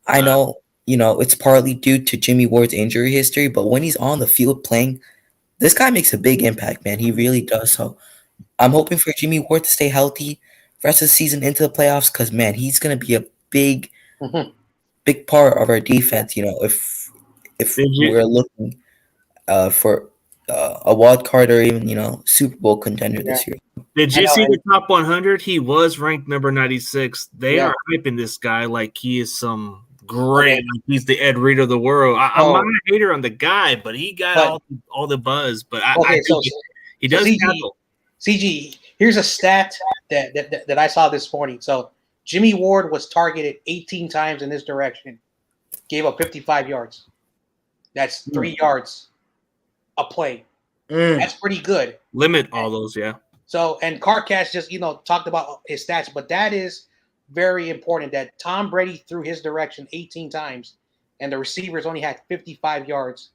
I know, it's partly due to Jimmy Ward's injury history, but when he's on the field playing, this guy makes a big impact, man. He really does. So I'm hoping for Jimmy Ward to stay healthy rest of the season into the playoffs, because man, he's gonna be a big part of our defense. If we're looking for a wild card or even Super Bowl contender this year. Did you see the top 100? He was ranked number 96. They are hyping this guy like he is some great. Like he's the Ed Reed of the world. I'm not a hater on the guy, but he got all the buzz. But I think he does handle. CG, here's a stat that I saw this morning. So Jimmy Ward was targeted 18 times in this direction, gave up 55 yards. That's 3 yards a play. That's pretty good. Limit all those, yeah. So, and Carcass just, talked about his stats, but that is very important that Tom Brady threw his direction 18 times and the receivers only had 55 yards.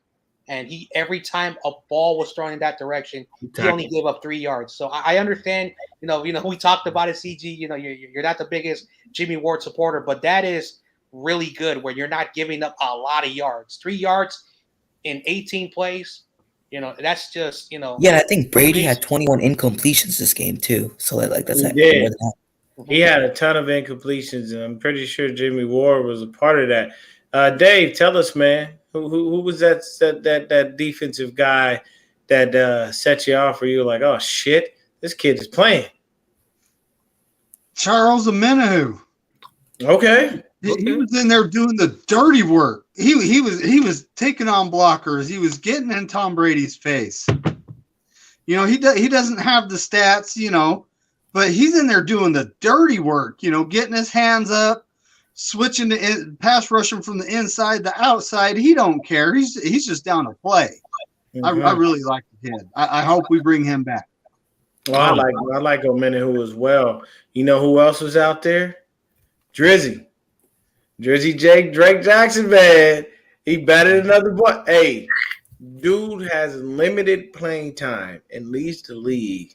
And every time a ball was thrown in that direction, he only gave up 3 yards. So I understand, we talked about it, CG, you're not the biggest Jimmy Ward supporter, but that is really good where you're not giving up a lot of yards. 3 yards in 18 plays. That's just, Yeah, and I think Brady had 21 incompletions this game too. So that's more than that. He had a ton of incompletions, and I'm pretty sure Jimmy Ward was a part of that. Dave, tell us, man, who was that defensive guy that set you off where you were like, oh shit, this kid is playing? Charles Omenihu. Okay. He was in there doing the dirty work. He was taking on blockers. He was getting in Tom Brady's face. He doesn't have the stats, but he's in there doing the dirty work. Getting his hands up, switching to pass rushing from the inside to outside. He don't care. He's just down to play. Mm-hmm. I really like the kid. I hope we bring him back. Well, I like Omenihu as well. You know who else was out there? Drizzy Drake Jackson, man. He batted another boy. Hey, dude has limited playing time and leads the league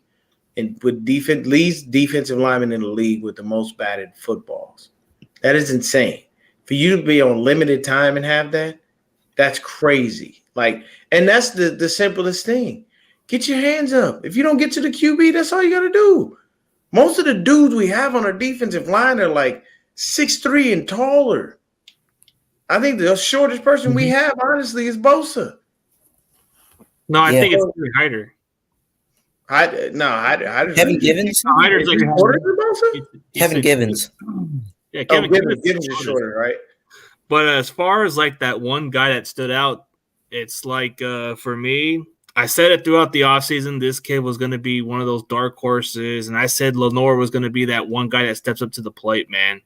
and leads defensive linemen in the league with the most batted footballs. That is insane. For you to be on limited time and have that, that's crazy. And that's the simplest thing. Get your hands up. If you don't get to the QB, that's all you got to do. Most of the dudes we have on our defensive line are like 6'3" and taller. I think the shortest person we have, honestly, is Bosa. No, I think it's Hyder. Kevin Givens? Hyder's like shorter than Bosa? Kevin Givens. Yeah, Givens is shorter, right? But as far as like that one guy that stood out, it's like for me, I said it throughout the offseason, this kid was going to be one of those dark horses, and I said Lenore was going to be that one guy that steps up to the plate, man.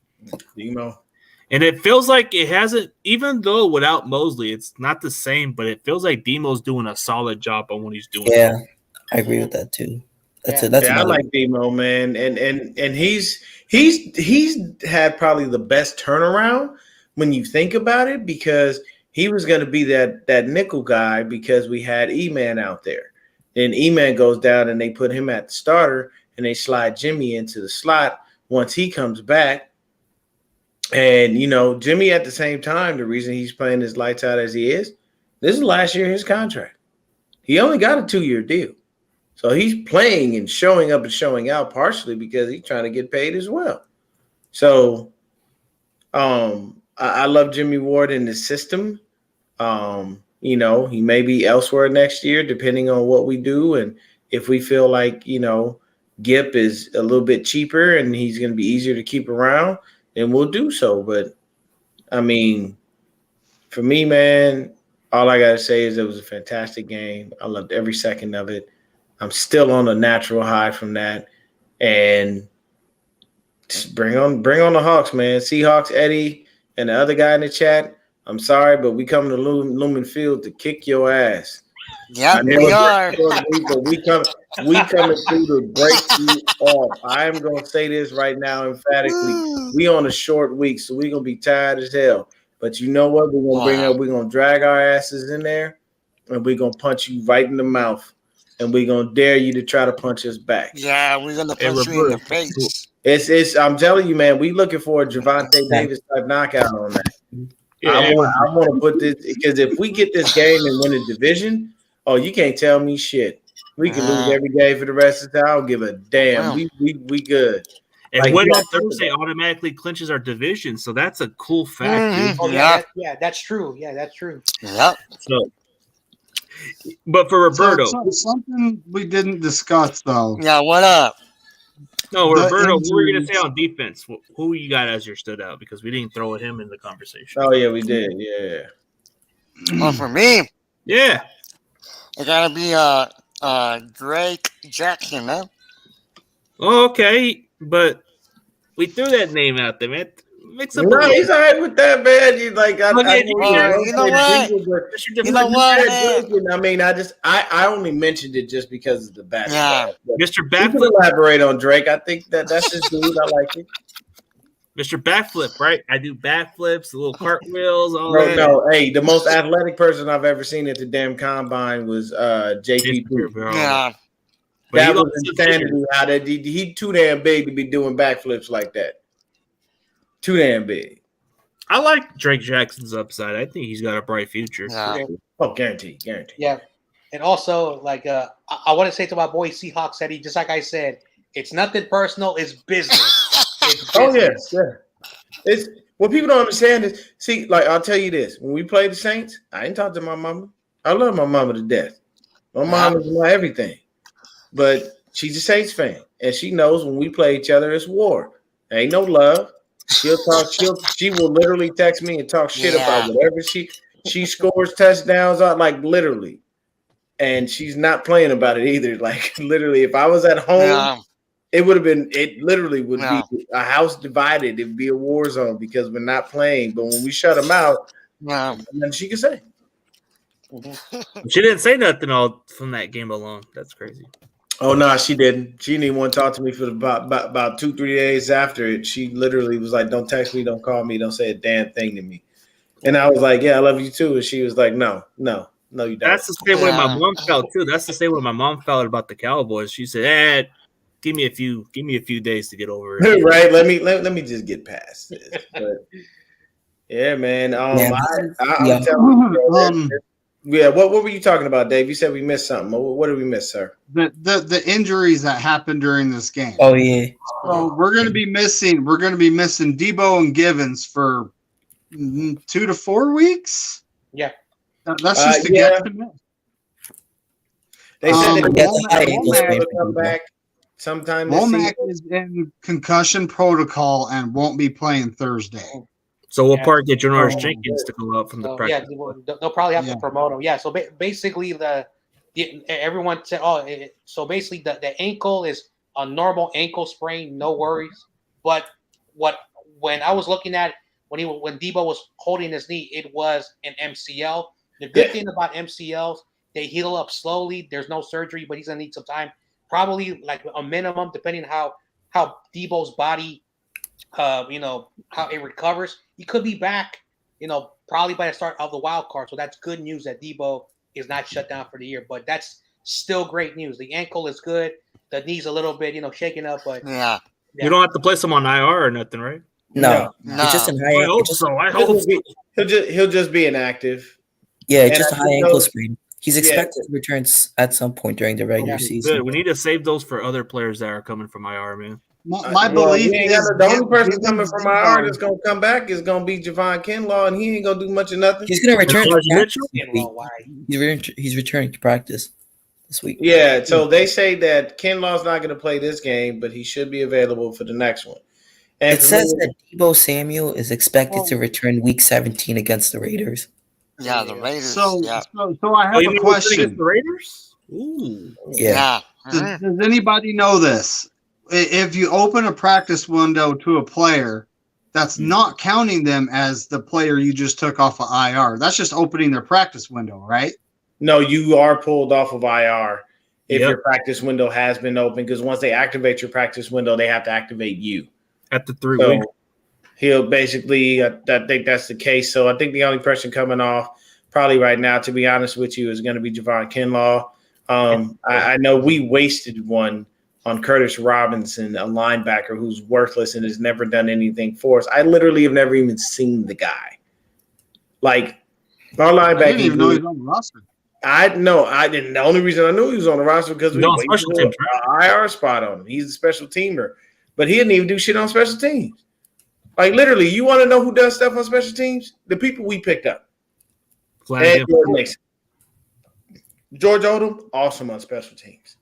Demo. And it feels like it hasn't, even though without Mosley, it's not the same, but it feels like Demo's doing a solid job on what he's doing. Yeah, I agree with that too. I like Demo, man. And he's had probably the best turnaround when you think about it, because he was going to be that nickel guy because we had E-Man out there. Then E-Man goes down and they put him at the starter and they slide Jimmy into the slot once he comes back. And, Jimmy at the same time, the reason he's playing as lights out as he is, this is last year his contract. He only got a 2-year deal. So he's playing and showing up and showing out partially because he's trying to get paid as well. So I love Jimmy Ward in the system. He may be elsewhere next year depending on what we do. And if we feel like, Gip is a little bit cheaper and he's going to be easier to keep around, then we'll do so. But, I mean, for me, man, all I got to say is it was a fantastic game. I loved every second of it. I'm still on a natural high from that. And just bring on the Hawks, man. Seahawks, Eddie, and the other guy in the chat, I'm sorry, but we come to Lumen Field to kick your ass. Yep, I know we it's are. a short week, but we coming through to break you off. I am gonna say this right now emphatically. We on a short week, so we're gonna be tired as hell. But you know what? We're gonna drag our asses in there, and we're gonna punch you right in the mouth, and we're gonna dare you to try to punch us back. Yeah, we're gonna Hey, punch you in the Roberto. face. It's I'm telling you, man, we looking for a Javante Davis type knockout on that. Yeah, I want to put this because if we get this game and win the division, oh, you can't tell me shit. We can lose every game for the rest of the time. I don't give a damn. Wow. We good. and Like, win yeah, on Thursday automatically clinches our division, so that's a cool fact, dude. Oh Yeah. that's true. Yeah, that's true. Yep. So, but for Roberto, So something we didn't discuss though. Yeah, what up? no, the Roberto, what were you gonna injuries. say on defense? Who you got as your stood out? Because we didn't throw him in the conversation. Oh yeah, we did. Yeah. Well, for me, Yeah. it gotta be Drake Jackson, man. Oh, okay, but we threw that name out there, man. Mix up. No, he's all right with that, man. You like I Okay, know you know what? You know what, man? I mean, I only mentioned it just because of the basketball. Yeah. But Mr. we can Backflip, elaborate on Drake. I think that's his dude. I like it. Mr. Backflip, right? I do backflips, the little cartwheels, all Bro, that. no, hey, the most athletic person I've ever seen at the damn combine was JPP. Yeah. But he That was lost the vision. insanity. How that he too damn big to be doing backflips like that. Too damn big. I like Drake Jackson's upside. I think he's got a bright future. Yeah. Oh, guaranteed. Yeah, and also like I want to say to my boy Seahawks Eddie, just like I said, it's nothing personal. It's business. It's Oh business. yeah. It's what people don't understand is see, like I'll tell you this: when we play the Saints, I ain't talk to my mama. I love my mama to death. My mom is my everything, but she's a Saints fan, and she knows when we play each other, it's war. There ain't no love. She'll talk. She will literally text me and talk shit about whatever she scores touchdowns on, like literally, and she's not playing about it either. Like literally, if I was at home. Yeah. It would have been. It literally would be a house divided. It'd be a war zone because we're not playing. But when we shut them out, then she can say. She didn't say nothing all from that game alone. That's crazy. Oh no, she didn't. She didn't even want to talk to me for about 2-3 days after it. She literally was like, "Don't text me, don't call me, don't say a damn thing to me." And I was like, "Yeah, I love you too." And she was like, "No, you don't." That's the same way my mom felt too. That's the same way my mom felt about the Cowboys. She said, Give me a few days to get over it." Right? Let me just get past this. But yeah, man. I'm telling you, yeah. What were you talking about, Dave? You said we missed something. What did we miss, sir? The injuries that happened during this game. Oh yeah. So we're gonna be missing Debo and Givens for 2 to 4 weeks. Yeah. That's just a guesstimate. They said Womack will come back sometime this Womack season. is in concussion protocol and won't be playing Thursday. So we'll probably get Janoris Jenkins to go out from the practice. Yeah, they'll probably have to promote him. Yeah, so basically everyone said, so basically the ankle is a normal ankle sprain, no worries. But when I was looking at when Debo was holding his knee, it was an MCL. The good thing about MCLs, they heal up slowly. There's no surgery, but he's gonna need some time. Probably like a minimum, depending on how Debo's body, how it recovers. He could be back, probably by the start of the wild card. So that's good news that Debo is not shut down for the year. But that's still great news. The ankle is good. The knee's a little bit, shaking up. But you don't have to place him on IR or nothing, right? No. It's just an high. I hope so. He'll just be inactive. Yeah, it's just a high ankle sprain. He's expected to return at some point during the regular season. Good. We need to save those for other players that are coming from IR, man. My belief is the only person coming from IR that's gonna come back is gonna be Javon Kinlaw, and he ain't gonna do much of nothing. He's gonna return to practice. He's returning to practice this week. Yeah, so they say that Kinlaw's not gonna play this game, but he should be available for the next one. And it says that Debo Samuel is expected to return week 17 against the Raiders. Yeah, the Raiders. So I have a question. The Raiders? Ooh. Yeah. Does anybody know this? If you open a practice window to a player, that's not counting them as the player you just took off of IR. That's just opening their practice window, right? No, you are pulled off of IR if Yep. your practice window has been open, because once they activate your practice window, they have to activate you. At the 3 So weeks. he'll basically, I think that's the case. So I think the only person coming off probably right now, to be honest with you, is going to be Javon Kinlaw. I know we wasted one on Curtis Robinson, a linebacker who's worthless and has never done anything for us. I literally have never even seen the guy. Like, our linebacker. I didn't even know he was on the roster. I didn't. The only reason I knew he was on the roster because we No, waited special for teams, an IR spot on him. He's a special teamer, but he didn't even do shit on special teams. Like, literally, you want to know who does stuff on special teams? The people we picked up. Flanagan. Jordan Mason. George Odom, awesome on special teams.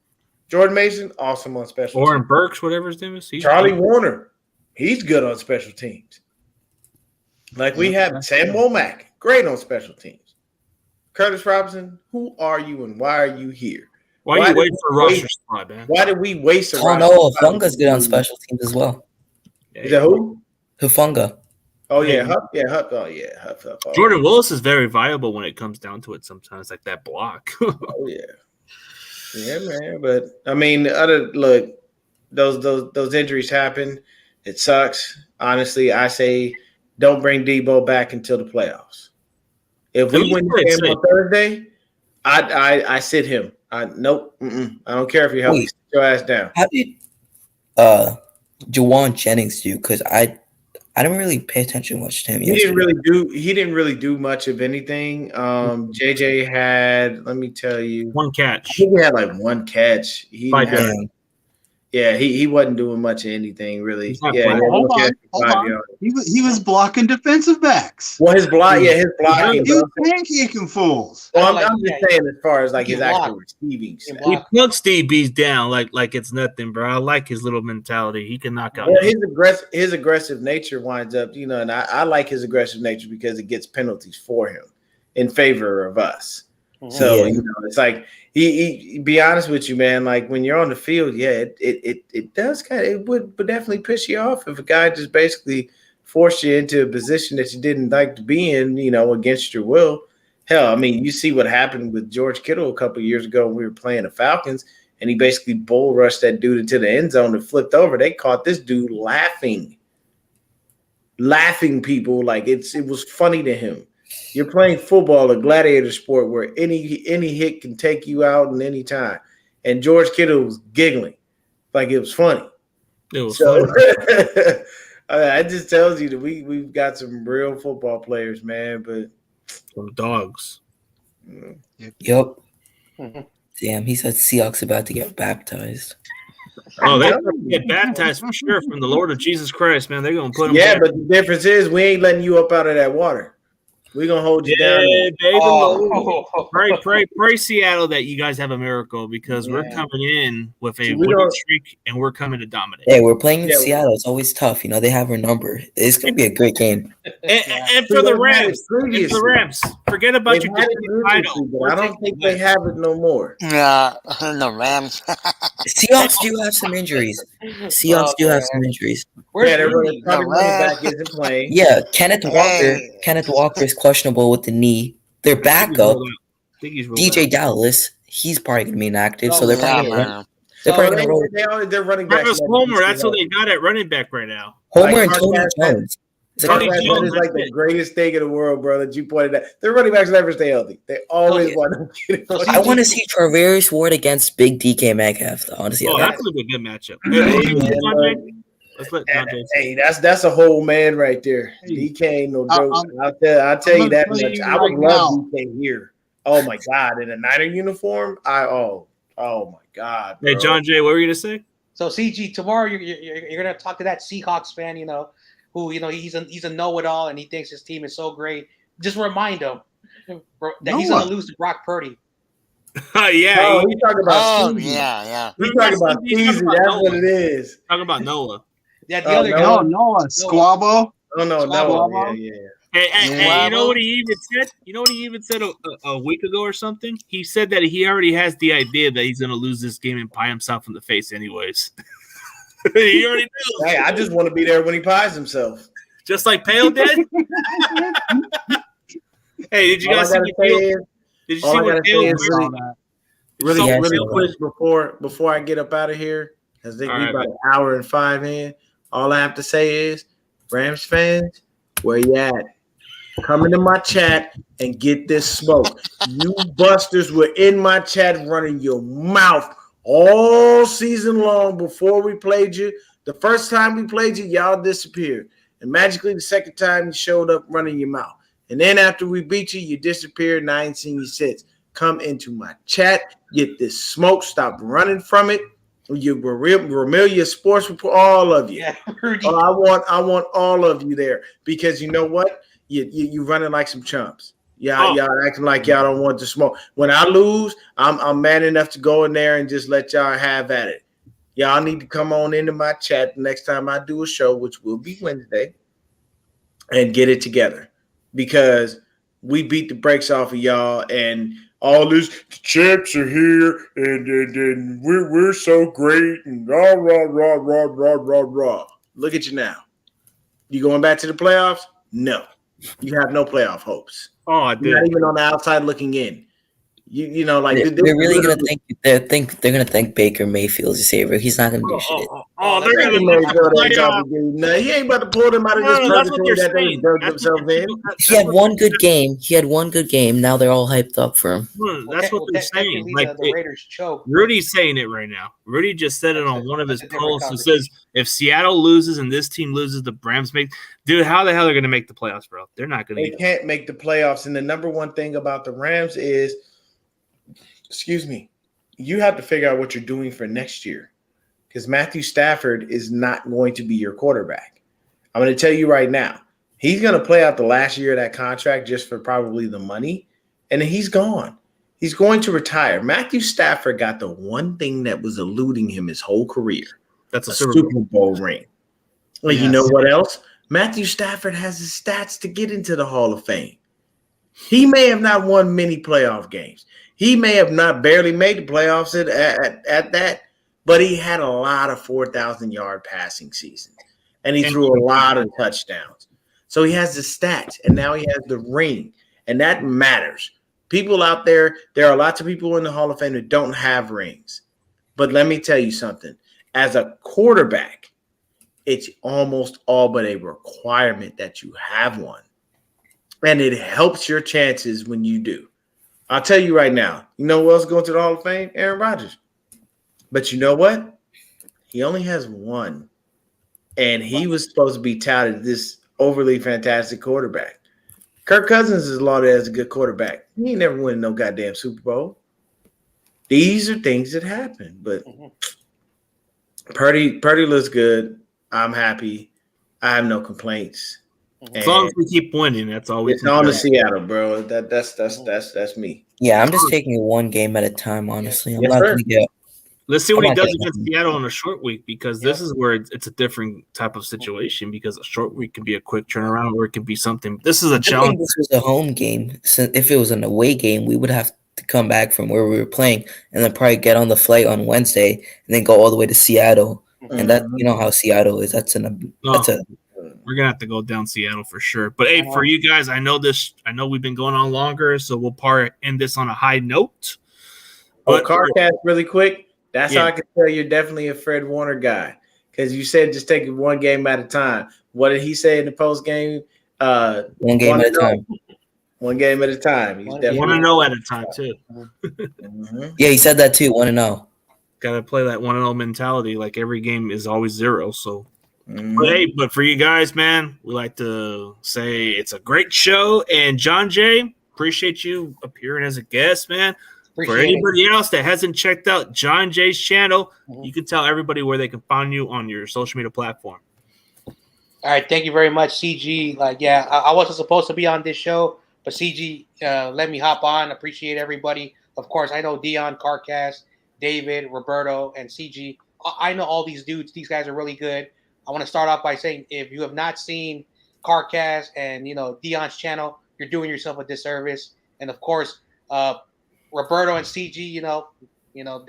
Jordan Mason, awesome on special Warren teams. Burks, whatever his name is. Charlie Warner, he's good on special teams. Like, we have Sam Womack, great on special teams. Curtis Robinson, who are you and why are you here? Why are you waiting for a roster spot, man? Why did we waste a Oh no, Hufunga's good on special teams as well. Is that who? Hufunga. Oh yeah, Huff. Yeah, Huff. Oh yeah, Huff. Oh, Jordan Willis is very viable when it comes down to it sometimes, like that block. oh yeah. Yeah, man. But I mean, those injuries happen. It sucks. Honestly, I say don't bring Debo back until the playoffs. If we win the game on Thursday, I sit him. Nope. I don't care if you help me sit your ass down. How did Jawan Jennings do? Because I didn't really pay attention much to him. He didn't really do much of anything. JJ had, let me tell you, one catch. I think he had like one catch. He wasn't doing much of anything really. Yeah, hold on. He was blocking defensive backs. Well, his blocking. He was pancaking fools. Well, I'm just saying as far as like his actual receiving. He plugs DBs down like it's nothing, bro. I like his little mentality. He can knock out. Well, his aggressive nature winds up, and I like his aggressive nature because it gets penalties for him in favor of us. So it's like he be honest with you, man. Like when you're on the field, it does it would definitely piss you off if a guy just basically forced you into a position that you didn't like to be in, against your will. Hell, I mean, you see what happened with George Kittle a couple of years ago when we were playing the Falcons, and he basically bull rushed that dude into the end zone and flipped over. They caught this dude laughing people like it was funny to him. You're playing football, a gladiator sport where any hit can take you out in any time. And George Kittle was giggling like it was funny. It was funny. That just tells you that we've got some real football players, man. But some dogs. Yep. Damn, he said Seahawks about to get baptized. Oh, they're going to get baptized for sure from the Lord of Jesus Christ, man. They're going to put them. Yeah, but the difference is we ain't letting you up out of that water. We're going to hold you down. Pray Seattle that you guys have a miracle because we're coming in with a winning streak and we're coming to dominate. Hey, we're playing in Seattle. It's always tough. They have our number. It's going to be a great game. And for the Rams, forget about your title. I don't think they have it no more. The Rams. Seahawks do have some injuries. Their running back isn't playing. Yeah, Kenneth Walker is questionable with the knee. Their backup, DJ Dallas, he's probably going to be inactive. So they're probably going to roll. They're running back. Homer, that's what they got at running back right now. Homer and Tony Jones. Tony Jones is like the greatest thing in the world, bro, that you pointed out. Their running backs never stay healthy. They always want to get it. I want to see Travarius Ward against Big DK Metcalf. I want to see that. That's going to be a good matchup. Hey, that's a whole man right there. DK ain't no joke. I'll tell you that much. I would love DK here. Oh my God, in a Niner uniform. Oh my God. Bro. Hey, John Jay, what were you gonna say? So CG, tomorrow you're gonna talk to that Seahawks fan, who he's a know-it-all and he thinks his team is so great. Just remind him that he's gonna lose to Brock Purdy. Yeah. He's talking about yeah. He's talking about season. That's what it is. Talking about Noah. Yeah, the other guy. Noah. Squabbo. Oh no, Noah. Yeah. Hey, you know what he even said? You know what he even said a week ago or something? He said that he already has the idea that he's going to lose this game and pie himself in the face anyways. He already knows. Hey, I just want to be there when he pies himself. Just like Pale did? Hey, did you guys see Did you All see I what gotta say Dale? is really, Yeah, I really saw quick before I get up out of here. I think All we right, about an hour and 5 in. All I have to say is, Rams fans, where you at? Come into my chat and get this smoke. You busters were in my chat running your mouth all season long before we played you. The first time we played you, y'all disappeared. And magically, the second time you showed up running your mouth. And then after we beat you, you disappeared and I ain't seen you since. Come into my chat, get this smoke, stop running from it. You Vermilion Sports Report, all of you. Yeah, Rudy. I want all of you there because you know what? You running like some chumps. Y'all acting like y'all don't want to smoke. When I lose, I'm man enough to go in there and just let y'all have at it. Y'all need to come on into my chat the next time I do a show, which will be Wednesday, and get it together because we beat the brakes off of y'all and all this the champs are here and we're so great and rah rah rah rah rah rah rah. Look at you now. You going back to the playoffs? No. You have no playoff hopes. Oh, I You're not did. even on the outside looking in. You know, like they're really gonna think they're gonna thank Baker Mayfield's your savior. He's not gonna do shit. They're gonna make the playoff. No, he ain't about to pull them out of this No, that's what purgatory they're that they saying. dug That's themselves what in. He had one good game. He had one good game. Now they're all hyped up for him. That's what they're saying. Technically, Like the Raiders choke. Rudy's saying it right now. Rudy just said it on one of his that's a different posts. It says if Seattle loses and this team loses, the Rams make. Dude, how the hell are they going to make the playoffs, bro? They're not going to. They can't make the playoffs. And the number one thing about the Rams is, excuse me, you have to figure out what you're doing for next year because Matthew Stafford is not going to be your quarterback. I'm going to tell you right now, he's going to play out the last year of that contract just for probably the money, and then he's gone. He's going to retire. Matthew Stafford got the one thing that was eluding him his whole career. That's a Super Bowl ring. Well, you know what else? Matthew Stafford has the stats to get into the Hall of Fame. He may have not won many playoff games. He may have not barely made the playoffs at that, but he had a lot of 4,000-yard passing seasons, and he threw a lot of touchdowns. So he has the stats, and now he has the ring, and that matters. People out there, there are lots of people in the Hall of Fame that don't have rings. But let me tell you something. As a quarterback, it's almost all but a requirement that you have one. And it helps your chances when you do. I'll tell you right now, you know who else is going to the Hall of Fame? Aaron Rodgers. But you know what? He only has one. And he was supposed to be touted this overly fantastic quarterback. Kirk Cousins is lauded as a good quarterback. He ain't never win no goddamn Super Bowl. These are things that happen. But Purdy looks good. I'm happy. I have no complaints. As long as we keep winning, that's all we It's can on do. to Seattle, bro. That's me. Yeah, I'm just taking it one game at a time, honestly. I'm Yes, not sir. gonna get Let's see what he I'm not does getting against nothing. Seattle on a short week because this is where it's a different type of situation because a short week can be a quick turnaround or it can be something. This is a I challenge. think this was a home game. So if it was an away game, we would have to come back from where we were playing and then probably get on the flight on Wednesday and then go all the way to Seattle. And that, you know how Seattle is. That's We're gonna have to go down Seattle for sure. But hey, for you guys, I know we've been going on longer, so we'll end this on a high note. But Carcast, really quick. That's Yeah. how I can tell you're definitely a Fred Warner guy. Because you said just take it one game at a time. What did he say in the post game? one game at a time. One game at a time. He's definitely 1-0 at a time too. Yeah, he said that too. 1-0. Gotta play that 1-0 mentality. Like every game is always 0. So, but for you guys, man, we like to say it's a great show. And John Jay, appreciate you appearing as a guest, man. For anybody else that hasn't checked out John Jay's channel, you can tell everybody where they can find you on your social media platform. All right, thank you very much, CG. I wasn't supposed to be on this show, but CG let me hop on. Appreciate everybody. Of course, I know Dion, Carcast, David, Roberto, and CG. I know all these dudes. These guys are really good. I want to start off by saying if you have not seen Carcast and Dion's channel, you're doing yourself a disservice. And of course, Roberto and CG,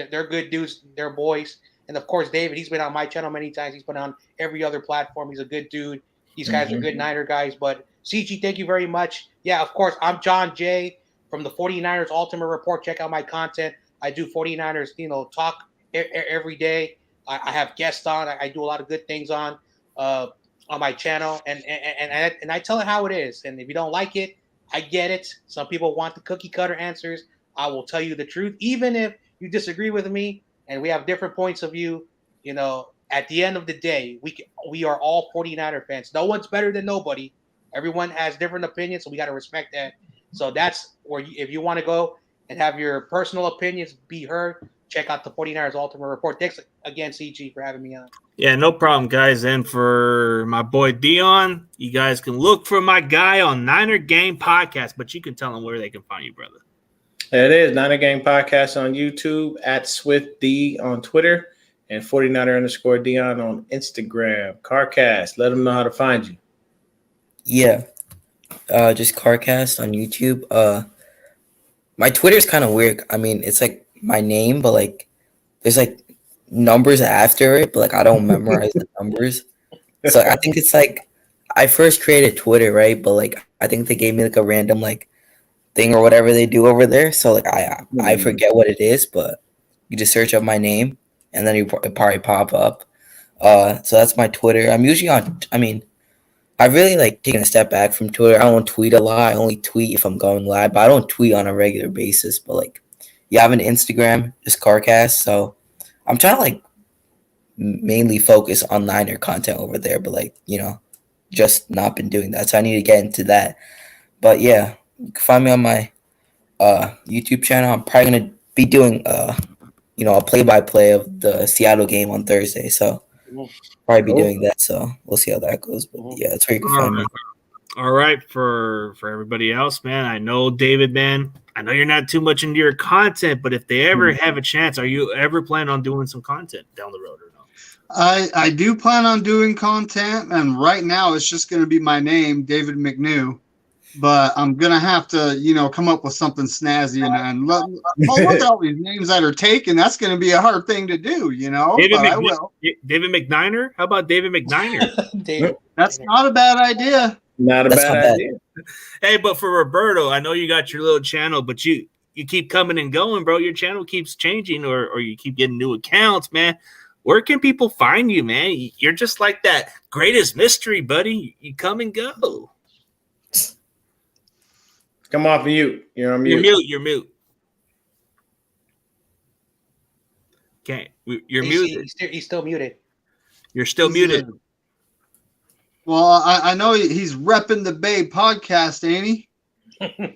they're good dudes. They're boys. And of course, David, he's been on my channel many times. He's been on every other platform. He's a good dude. These guys are good Niner guys. But CG, thank you very much. Yeah, of course, I'm John Jay. from the 49ers Ultimate Report. Check out my content. I do 49ers, talk every day. I have guests on. I do a lot of good things on my channel, and I tell it how it is. And if you don't like it, I get it. Some people want the cookie cutter answers. I will tell you the truth, even if you disagree with me and we have different points of view. At the end of the day, we are all 49er fans. No one's better than nobody. Everyone has different opinions, so we got to respect that. So that's where if you want to go and have your personal opinions be heard, check out the 49ers Ultimate Report. Thanks again, CG, for having me on. Yeah, no problem, guys. And for my boy Dion, you guys can look for my guy on Niner Game Podcast, but you can tell them where they can find you, brother. It is Niner Game Podcast on YouTube, at SwiftD on Twitter, and 49er_Dion on Instagram. Carcast, let them know how to find you. Yeah. Just Carcast on YouTube. My Twitter's kind of weird. I mean, it's like my name, but like there's like numbers after it, but like I don't memorize the numbers. So I think it's like I first created Twitter, right? But like I think they gave me like a random like thing or whatever they do over there. So like I forget what it is, but you just search up my name and then it probably pop up. So that's my Twitter. I'm usually on. I mean, I really like taking a step back from Twitter. I don't tweet a lot. I only tweet if I'm going live, but I don't tweet on a regular basis. But like, you have an Instagram, just Carcast. So I'm trying to like mainly focus on Niner content over there, but like, just not been doing that. So I need to get into that. But yeah, you can find me on my YouTube channel. I'm probably gonna be doing a play-by-play of the Seattle game on Thursday. So probably be doing that. So we'll see how that goes. But yeah, that's where you can find me. All right, for everybody else, man. I know, David, man. I know you're not too much into your content, but if they ever have a chance, are you ever planning on doing some content down the road or no? I do plan on doing content, and right now it's just going to be my name, David McNew. But I'm going to have to, come up with something snazzy and look at all these names that are taken. That's going to be a hard thing to do, I will. David McNiner? How about David McNiner? David. That's not a bad idea. Not a bad idea. Hey, but for Roberto, I know you got your little channel, but you keep coming and going, bro. Your channel keeps changing or you keep getting new accounts, man. Where can people find you, man? You're just like that greatest mystery, buddy. You come and go. Come off mute. You're on mute. You're mute. Okay. You're muted. He's still muted. You're still muted. Well, I know he's repping the Bay podcast, ain't he?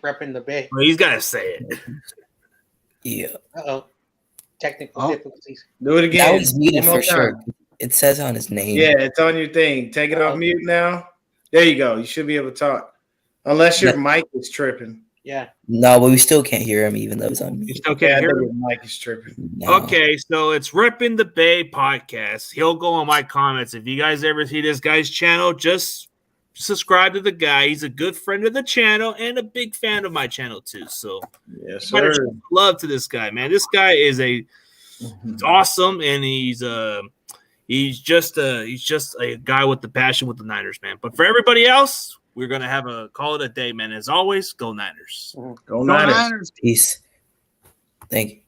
Repping the Bay. Well, he's got to say it. Yeah. Uh-oh. Technical difficulties. Do it again. That was muted for sure. It says on his name. Yeah, it's on your thing. Take it off mute now. There you go. You should be able to talk. Unless your mic is tripping. Yeah. No, but we still can't hear him even though it's on mute. You still can't hear your him? mic is tripping. No. Okay, so it's Reppin' the Bay podcast. He'll go on my comments. If you guys ever see this guy's channel, just subscribe to the guy. He's a good friend of the channel and a big fan of my channel too. So yes, sir. Love to this guy, man. This guy is awesome, and he's just a guy with the passion with the Niners, man. But for everybody else, we're gonna have a call it a day, man. As always, go Niners. Go Niners. Niners. Peace. Thank you.